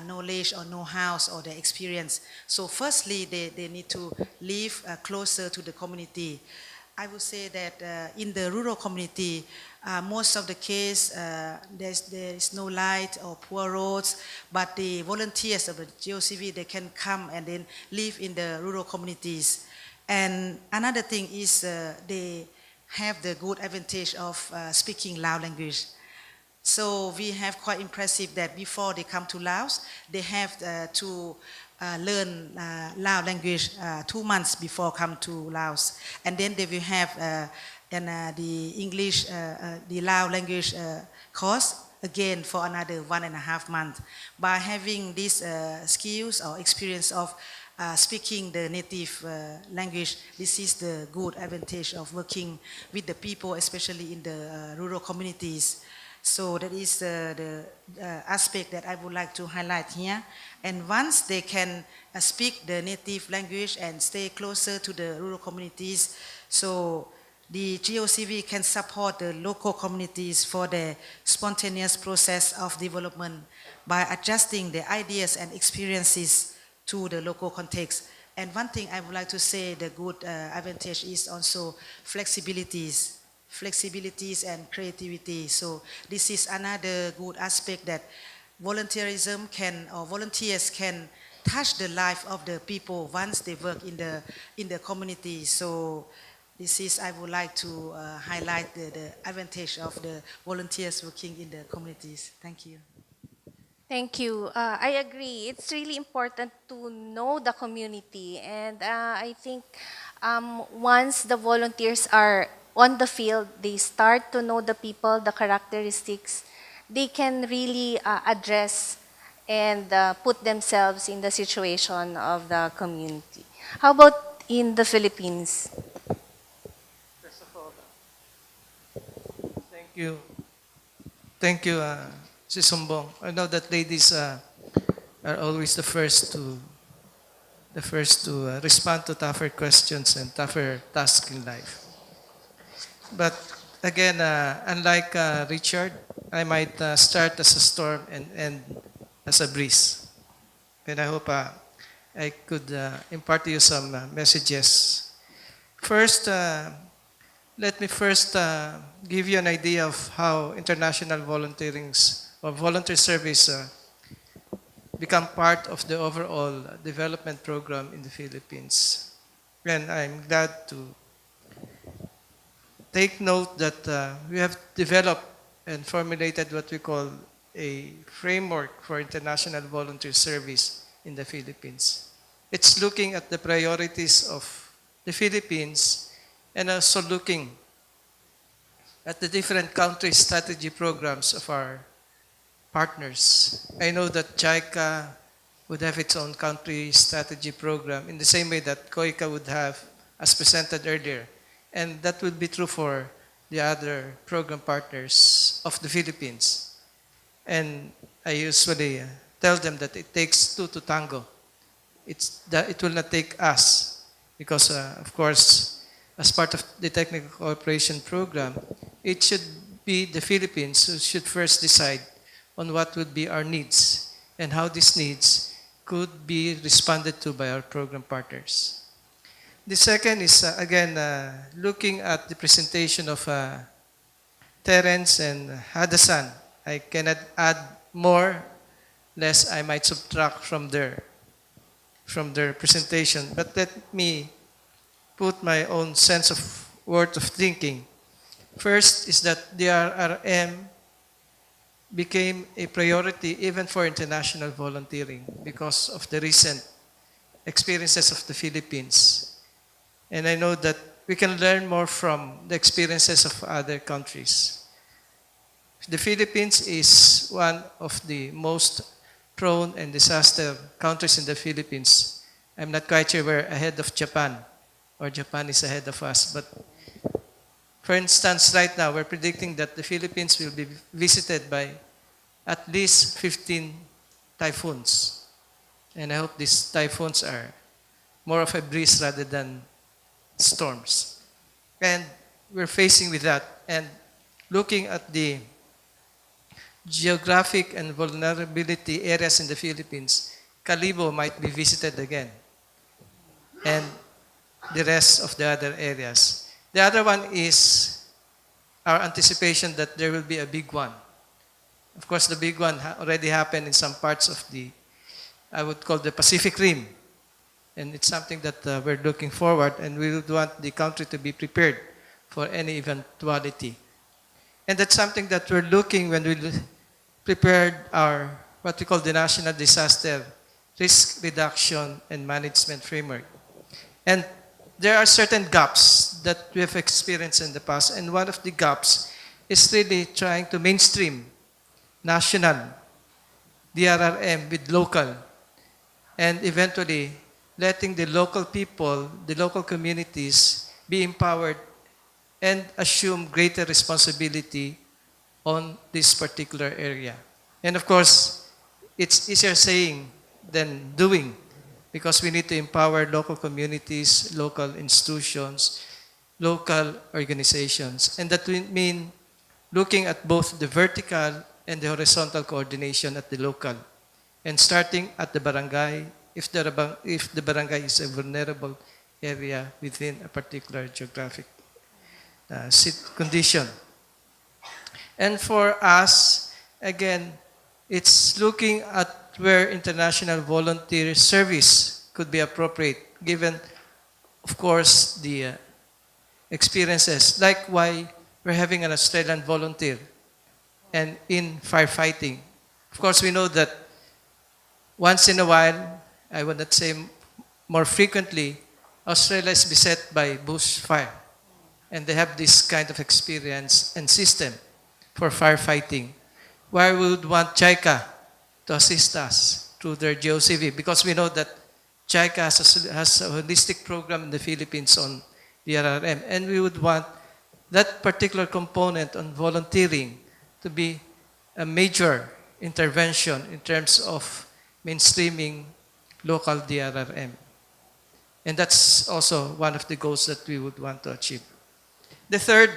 knowledge or know-how or their experience. So firstly, they need to live closer to the community. I would say that in the rural community, most of the case, there is no light or poor roads, but the volunteers of the GOCV, they can come and then live in the rural communities. And another thing is they have the good advantage of speaking Lao language. So we have quite impressive that before they come to Laos, they have to learn Lao language 2 months before come to Laos. And then they will have the English, the Lao language course again for another 1.5 months. By having these skills or experience of speaking the native language, this is the good advantage of working with the people, especially in the rural communities. So that is the aspect that I would like to highlight here. And once they can speak the native language and stay closer to the rural communities, so the GOCV can support the local communities for the spontaneous process of development by adjusting the ideas and experiences to the local context. And one thing I would like to say, the good advantage is also flexibilities and creativity. So this is another good aspect that volunteerism can, or volunteers can touch the life of the people once they work in the community. So this is, I would like to highlight the advantage of the volunteers working in the communities. Thank you. Thank you. I agree. It's really important to know the community. And I think once the volunteers are on the field, they start to know the people, the characteristics, they can really address and put themselves in the situation of the community. How about in the Philippines? First of all, thank you. Thank you, Si Sumbong. I know that ladies are always the first to respond to tougher questions and tougher tasks in life. But again, unlike Richard, I might start as a storm and end as a breeze. And I hope I could impart to you some messages. First, let me first give you an idea of how international volunteerings or volunteer service become part of the overall development program in the Philippines. And I'm glad to take note that we have developed and formulated what we call a framework for international volunteer service in the Philippines. It's looking at the priorities of the Philippines and also looking at the different country strategy programs of our partners. I know that JICA would have its own country strategy program in the same way that KOICA would have, as presented earlier. And that would be true for the other program partners of the Philippines. And I usually tell them that it takes two to tango. It will not take us because, of course, as part of the technical cooperation program, it should be the Philippines who should first decide on what would be our needs and how these needs could be responded to by our program partners. The second is, again, looking at the presentation of Terence and Hadasan. I cannot add more, lest I might subtract from their presentation. But let me put my own sense of worth of thinking. First is that the RRM became a priority even for international volunteering because of the recent experiences of the Philippines. And I know that we can learn more from the experiences of other countries. The Philippines is one of the most prone and disaster countries in the Philippines. I'm not quite sure we're ahead of Japan or Japan is ahead of us. But for instance, right now, we're predicting that the Philippines will be visited by at least 15 typhoons. And I hope these typhoons are more of a breeze rather than storms. And we're facing with that. And looking at the geographic and vulnerability areas in the Philippines, Calibo might be visited again. And the rest of the other areas. The other one is our anticipation that there will be a big one. Of course, the big one already happened in some parts of the, I would call the Pacific Rim. And it's something that we're looking forward, and we would want the country to be prepared for any eventuality. And that's something that we're looking when we prepared our, what we call the National Disaster Risk Reduction and Management Framework. And there are certain gaps that we have experienced in the past, and one of the gaps is really trying to mainstream national DRRM with local, and eventually letting the local people, the local communities be empowered and assume greater responsibility on this particular area. And of course, it's easier saying than doing, because we need to empower local communities, local institutions, local organizations. And that will mean looking at both the vertical and the horizontal coordination at the local. And starting at the barangay, if the barangay is a vulnerable area within a particular geographic condition. And for us, again, it's looking at where international volunteer service could be appropriate, given, of course, the experiences, like why we're having an Australian volunteer and in firefighting. Of course, we know that once in a while, I would not say more frequently, Australia is beset by bushfire. And they have this kind of experience and system for firefighting. Why we would want JICA to assist us through their GeoCV? Because we know that JICA has a holistic program in the Philippines on DRRM. And we would want that particular component on volunteering to be a major intervention in terms of mainstreaming local DRRM. And that's also one of the goals that we would want to achieve. The third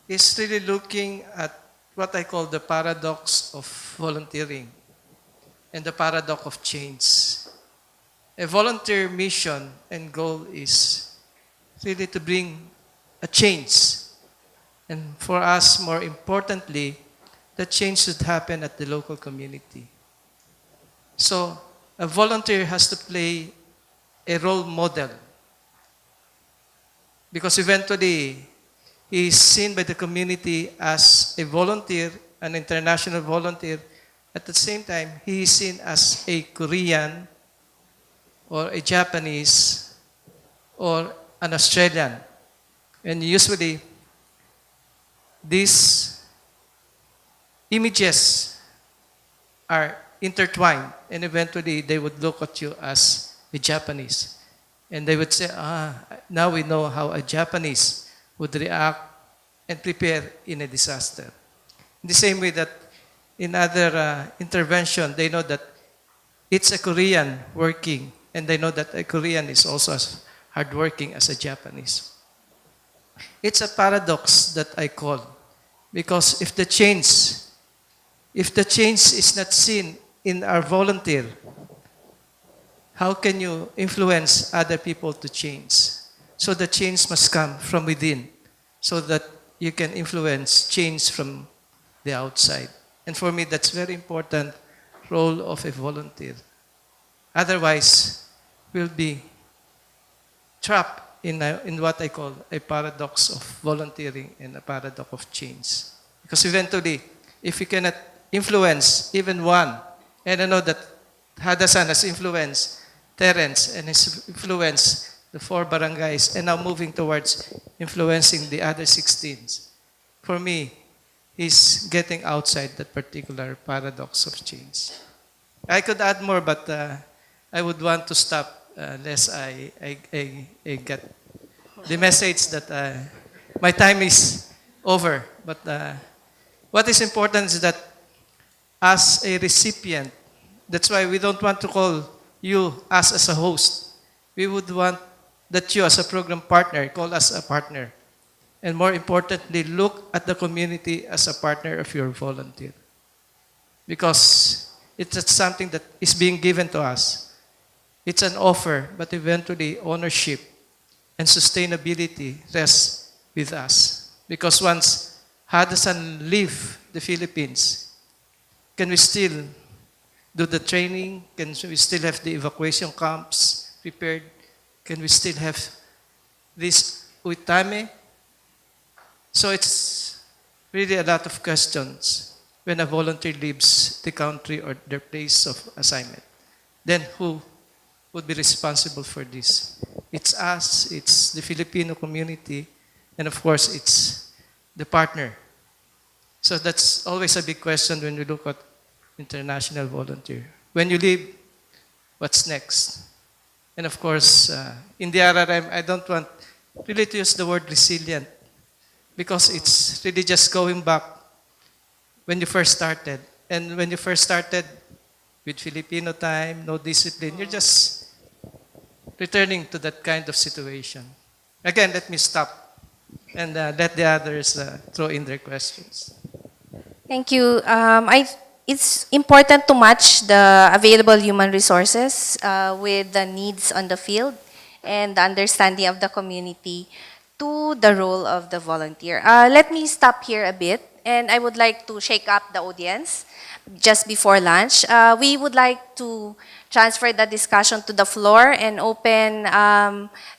is really looking at what I call the paradox of volunteering and the paradox of change. A volunteer mission and goal is really to bring a change. And for us, more importantly, the change should happen at the local community. So a volunteer has to play a role model, because eventually he is seen by the community as a volunteer, an international volunteer. At the same time, he is seen as a Korean or a Japanese or an Australian. And usually these images are intertwined, and eventually they would look at you as a Japanese. And they would say, now we know how a Japanese would react and prepare in a disaster. In the same way that in other intervention, they know that it's a Korean working, and they know that a Korean is also as hardworking as a Japanese. It's a paradox that I call, because if the change is not seen in our volunteer, how can you influence other people to change? So the change must come from within, so that you can influence change from the outside. And for me, that's very important role of a volunteer. Otherwise, we'll be trapped in what I call a paradox of volunteering and a paradox of change. Because eventually, if you cannot influence even one, and I know that Hadasan has influenced Terence and has influenced the 4 barangays, and now moving towards influencing the other 16s. For me, he's getting outside that particular paradox of change. I could add more, but I would want to stop lest I get the message that my time is over. But what is important is that as a recipient, that's why we don't want to call you us as a host. We would want that you as a program partner call us a partner. And more importantly, look at the community as a partner of your volunteer. Because it's something that is being given to us. It's an offer, but eventually ownership and sustainability rests with us. Because once Hadasan leave the Philippines, can we still do the training? Can we still have the evacuation camps prepared? Can we still have this uitame? So it's really a lot of questions when a volunteer leaves the country or their place of assignment. Then who would be responsible for this? It's us, it's the Filipino community, and of course it's the partner. So that's always a big question when we look at international volunteer. When you leave, what's next? And of course, in the RRM, I don't want really to use the word resilient, because it's really just going back when you first started. And when you first started with Filipino time, no discipline, you're just returning to that kind of situation. Again, let me stop and let the others throw in their questions. Thank you. It's important to match the available human resources with the needs on the field and the understanding of the community to the role of the volunteer. Let me stop here a bit, and I would like to shake up the audience just before lunch. We would like to transfer the discussion to the floor and open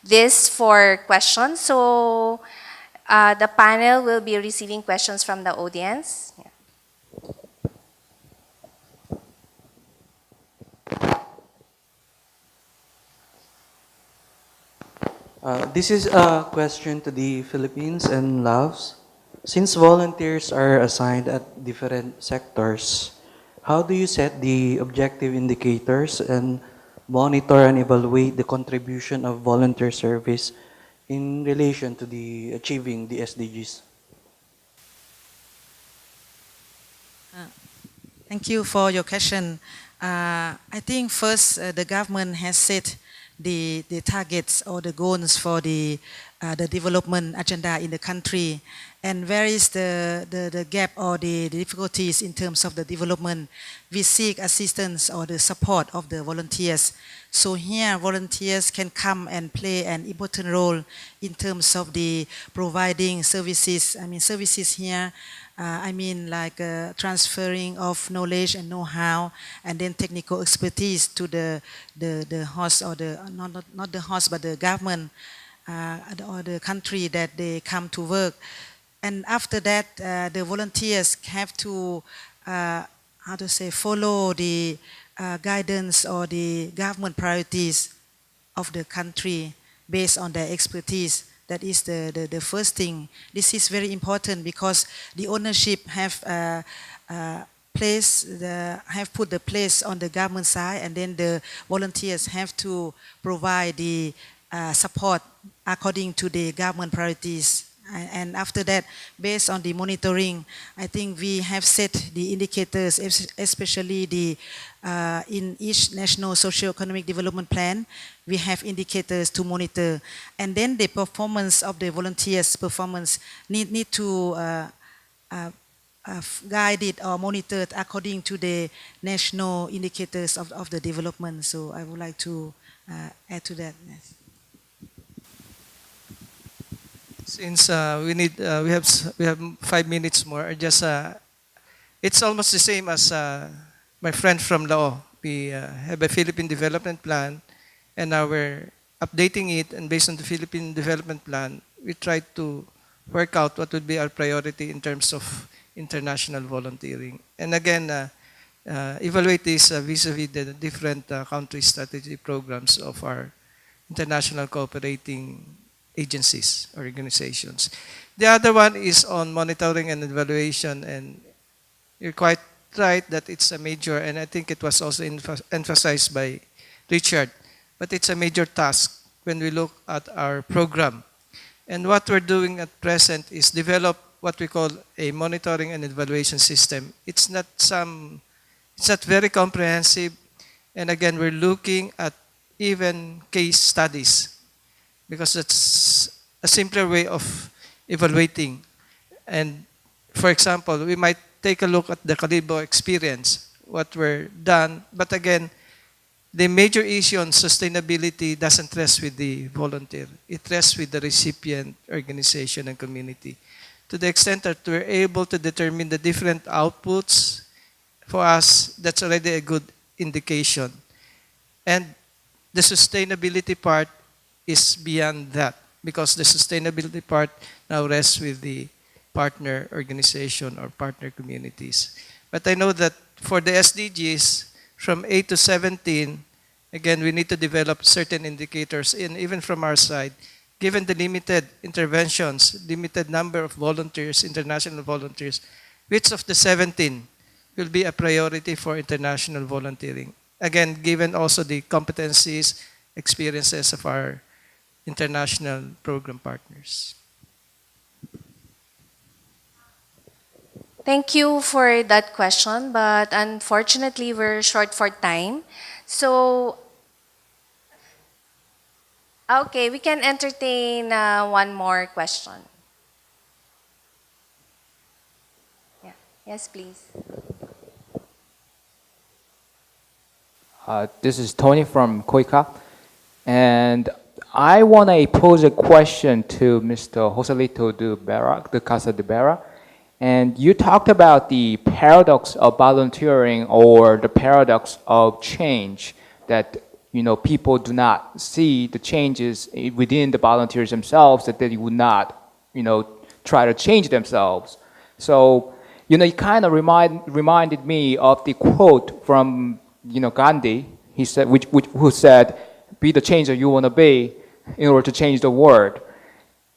this for questions. So the panel will be receiving questions from the audience. Yeah. This is a question to the Philippines and Laos. Since volunteers are assigned at different sectors, how do you set the objective indicators and monitor and evaluate the contribution of volunteer service in relation to the achieving the SDGs? Thank you for your question. I think first the government has set the targets or the goals for the development agenda in the country, and where is the gap or the difficulties in terms of the development, we seek assistance or the support of the volunteers. So here volunteers can come and play an important role in terms of the providing services. I mean services here, like transferring of knowledge and know-how, and then technical expertise to the host or the not the host but the government or the country that they come to work. And after that, the volunteers have to follow the guidance or the government priorities of the country based on their expertise. That is the first thing. This is very important because the ownership have put the place on the government side, and then the volunteers have to provide the support according to the government priorities. And after that, based on the monitoring, I think we have set the indicators, especially the in each national socio-economic development plan, we have indicators to monitor. And then the performance of the volunteers' performance need to guided or monitored according to the national indicators of the development. So I would like to add to that. Yes. Since we have 5 minutes more, it's almost the same as my friend from Lao. We have a Philippine development plan, and now we're updating it. And based on the Philippine development plan, we try to work out what would be our priority in terms of international volunteering. And again, evaluate this vis-a-vis the different country strategy programs of our international cooperating agencies, organizations. The other one is on monitoring and evaluation, and you're quite right that it's a major, and I think it was also emphasized by Richard, but it's a major task when we look at our program. And what we're doing at present is develop what we call a monitoring and evaluation system. It's not very comprehensive, and again, we're looking at even case studies, because it's a simpler way of evaluating. And for example, we might take a look at the Kalibo experience, what were done, but again, the major issue on sustainability doesn't rest with the volunteer. It rests with the recipient, organization, and community. To the extent that we're able to determine the different outputs, for us, that's already a good indication. And the sustainability part is beyond that, because the sustainability part now rests with the partner organization or partner communities. But I know that for the SDGs, from 8 to 17, again, we need to develop certain indicators, and even from our side, given the limited interventions, limited number of volunteers, international volunteers, which of the 17 will be a priority for international volunteering? Again, given also the competencies, experiences of our international program partners. Thank you for that question, but unfortunately, we're short for time. So, okay, we can entertain one more question. Yeah. Yes, please. This is Tony from KOICA, and I want to pose a question to Mr. Jose리토 de Casa de Vera. And you talked about the paradox of volunteering, or the paradox of change, that people do not see the changes within the volunteers themselves, that they would not try to change themselves. So it kind of reminded me of the quote from Gandhi. He said, who said, "Be the change that you want to be in order to change the world."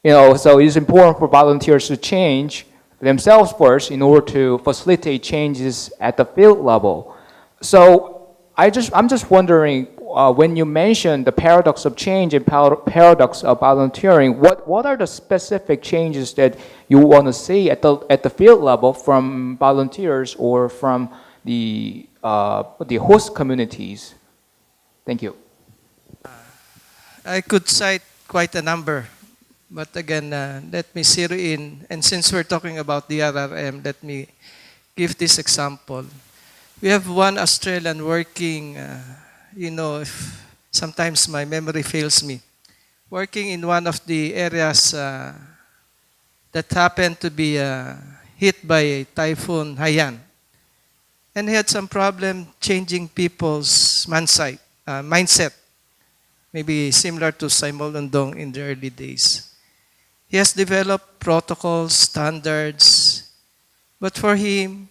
So it's important for volunteers to change themselves first in order to facilitate changes at the field level. So I'm just wondering, when you mention the paradox of change and paradox of volunteering, what are the specific changes that you want to see at the field level from volunteers or from the host communities? Thank you. I could cite quite a number, but again, let me zero in. And since we're talking about the RRM, let me give this example. We have one Australian working, if sometimes my memory fails me, working in one of the areas that happened to be hit by a typhoon Haiyan. And he had some problem changing people's mindset, maybe similar to Simon Undong in the early days. He has developed protocols, standards, but for him,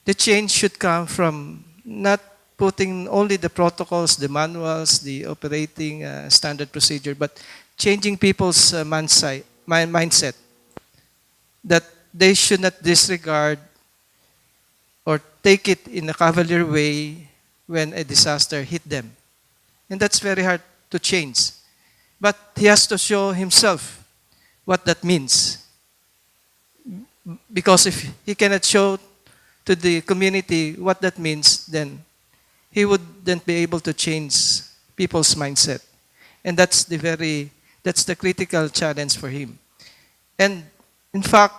the change should come from not putting only the protocols, the manuals, the operating standard procedure, but changing people's mindset that they should not disregard or take it in a cavalier way when a disaster hit them. And that's very hard to change. But he has to show himself what that means. Because if he cannot show to the community what that means, then he wouldn't be able to change people's mindset. And that's the critical challenge for him. And in fact,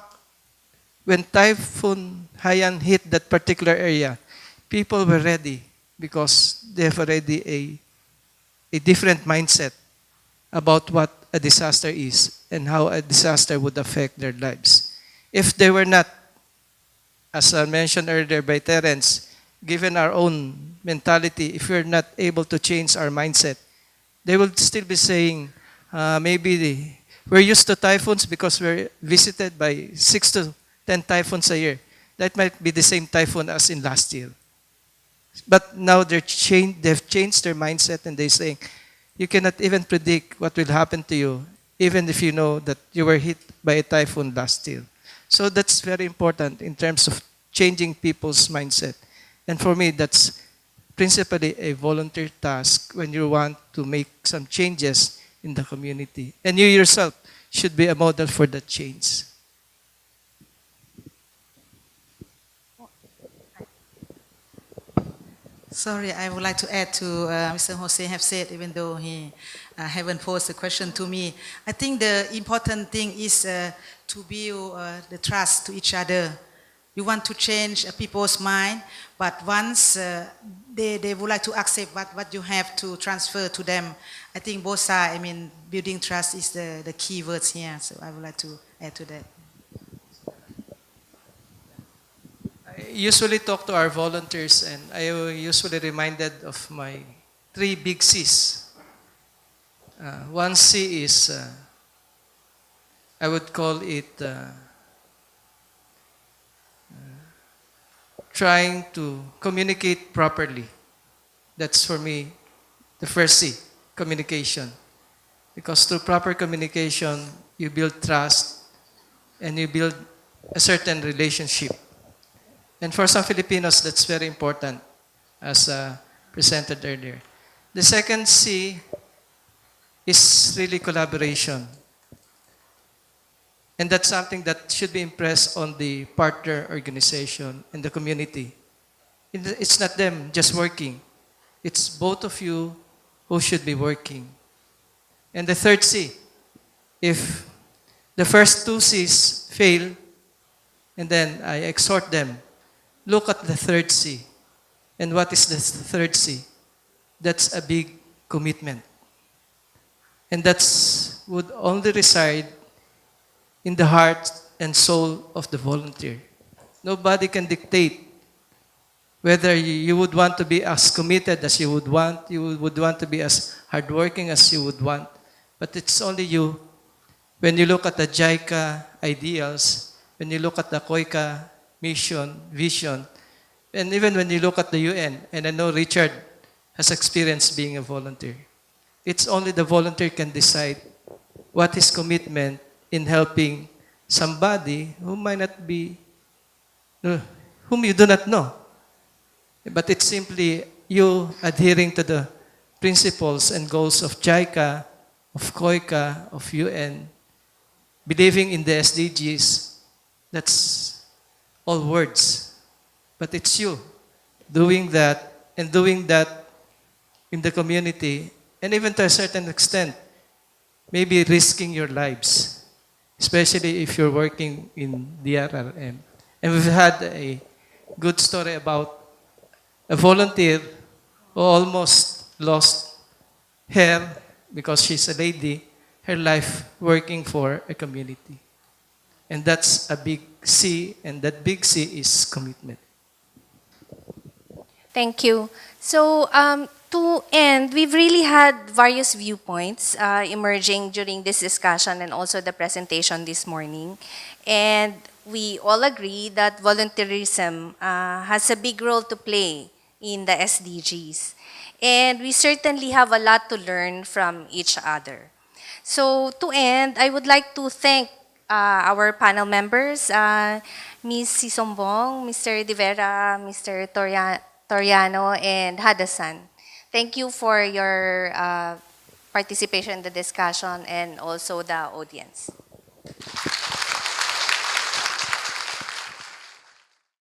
when Typhoon Haiyan hit that particular area, people were ready because they have already a different mindset about what a disaster is and how a disaster would affect their lives. If they were not, as I mentioned earlier by Terence, given our own mentality, if we're not able to change our mindset, they will still be saying, maybe we're used to typhoons because we're visited by 6 to 10 typhoons a year. That might be the same typhoon as in last year. But now they've changed their mindset and they're saying, you cannot even predict what will happen to you, even if you know that you were hit by a typhoon last year. So that's very important in terms of changing people's mindset. And for me, that's principally a volunteer task when you want to make some changes in the community. And you yourself should be a model for that change. Sorry, I would like to add to Mr. Jose have said, even though he haven't posed the question to me. I think the important thing is to build the trust to each other. You want to change people's mind, but once they would like to accept what you have to transfer to them, I think both sides, building trust is the key words here. So I would like to add to that. I usually talk to our volunteers and I usually reminded of my 3 big C's. One C is, I would call it trying to communicate properly. That's for me the first C, communication. Because through proper communication, you build trust and you build a certain relationship. And for some Filipinos, that's very important, as presented earlier. The second C is really collaboration. And that's something that should be impressed on the partner organization and the community. It's not them just working. It's both of you who should be working. And the third C, if the first 2 C's fail, and then I exhort them, look at the third C. And what is the third C? That's a big commitment. And that would only reside in the heart and soul of the volunteer. Nobody can dictate whether you would want to be as committed as you would want to be as hardworking as you would want. But it's only you. When you look at the JICA ideals, when you look at the KOICA mission, vision, and even when you look at the UN, and I know Richard has experience being a volunteer, it's only the volunteer can decide what his commitment in helping somebody who might not be, whom you do not know. But it's simply you adhering to the principles and goals of JICA, of KOICA, of UN, believing in the SDGs. That's all words. But it's you doing that and doing that in the community, and even to a certain extent, maybe risking your lives, especially if you're working in DRRM. And we've had a good story about a volunteer who almost lost her, because she's a lady, her life working for a community. And that's a big C, and that big C is commitment. Thank you. So to end, we've really had various viewpoints emerging during this discussion and also the presentation this morning. And we all agree that volunteerism has a big role to play in the SDGs. And we certainly have a lot to learn from each other. So to end, I would like to thank our panel members, Ms. Sisombong, Mr. De Vera, Mr. Toриано, and Hadasan. Thank you for your participation in the discussion and also the audience.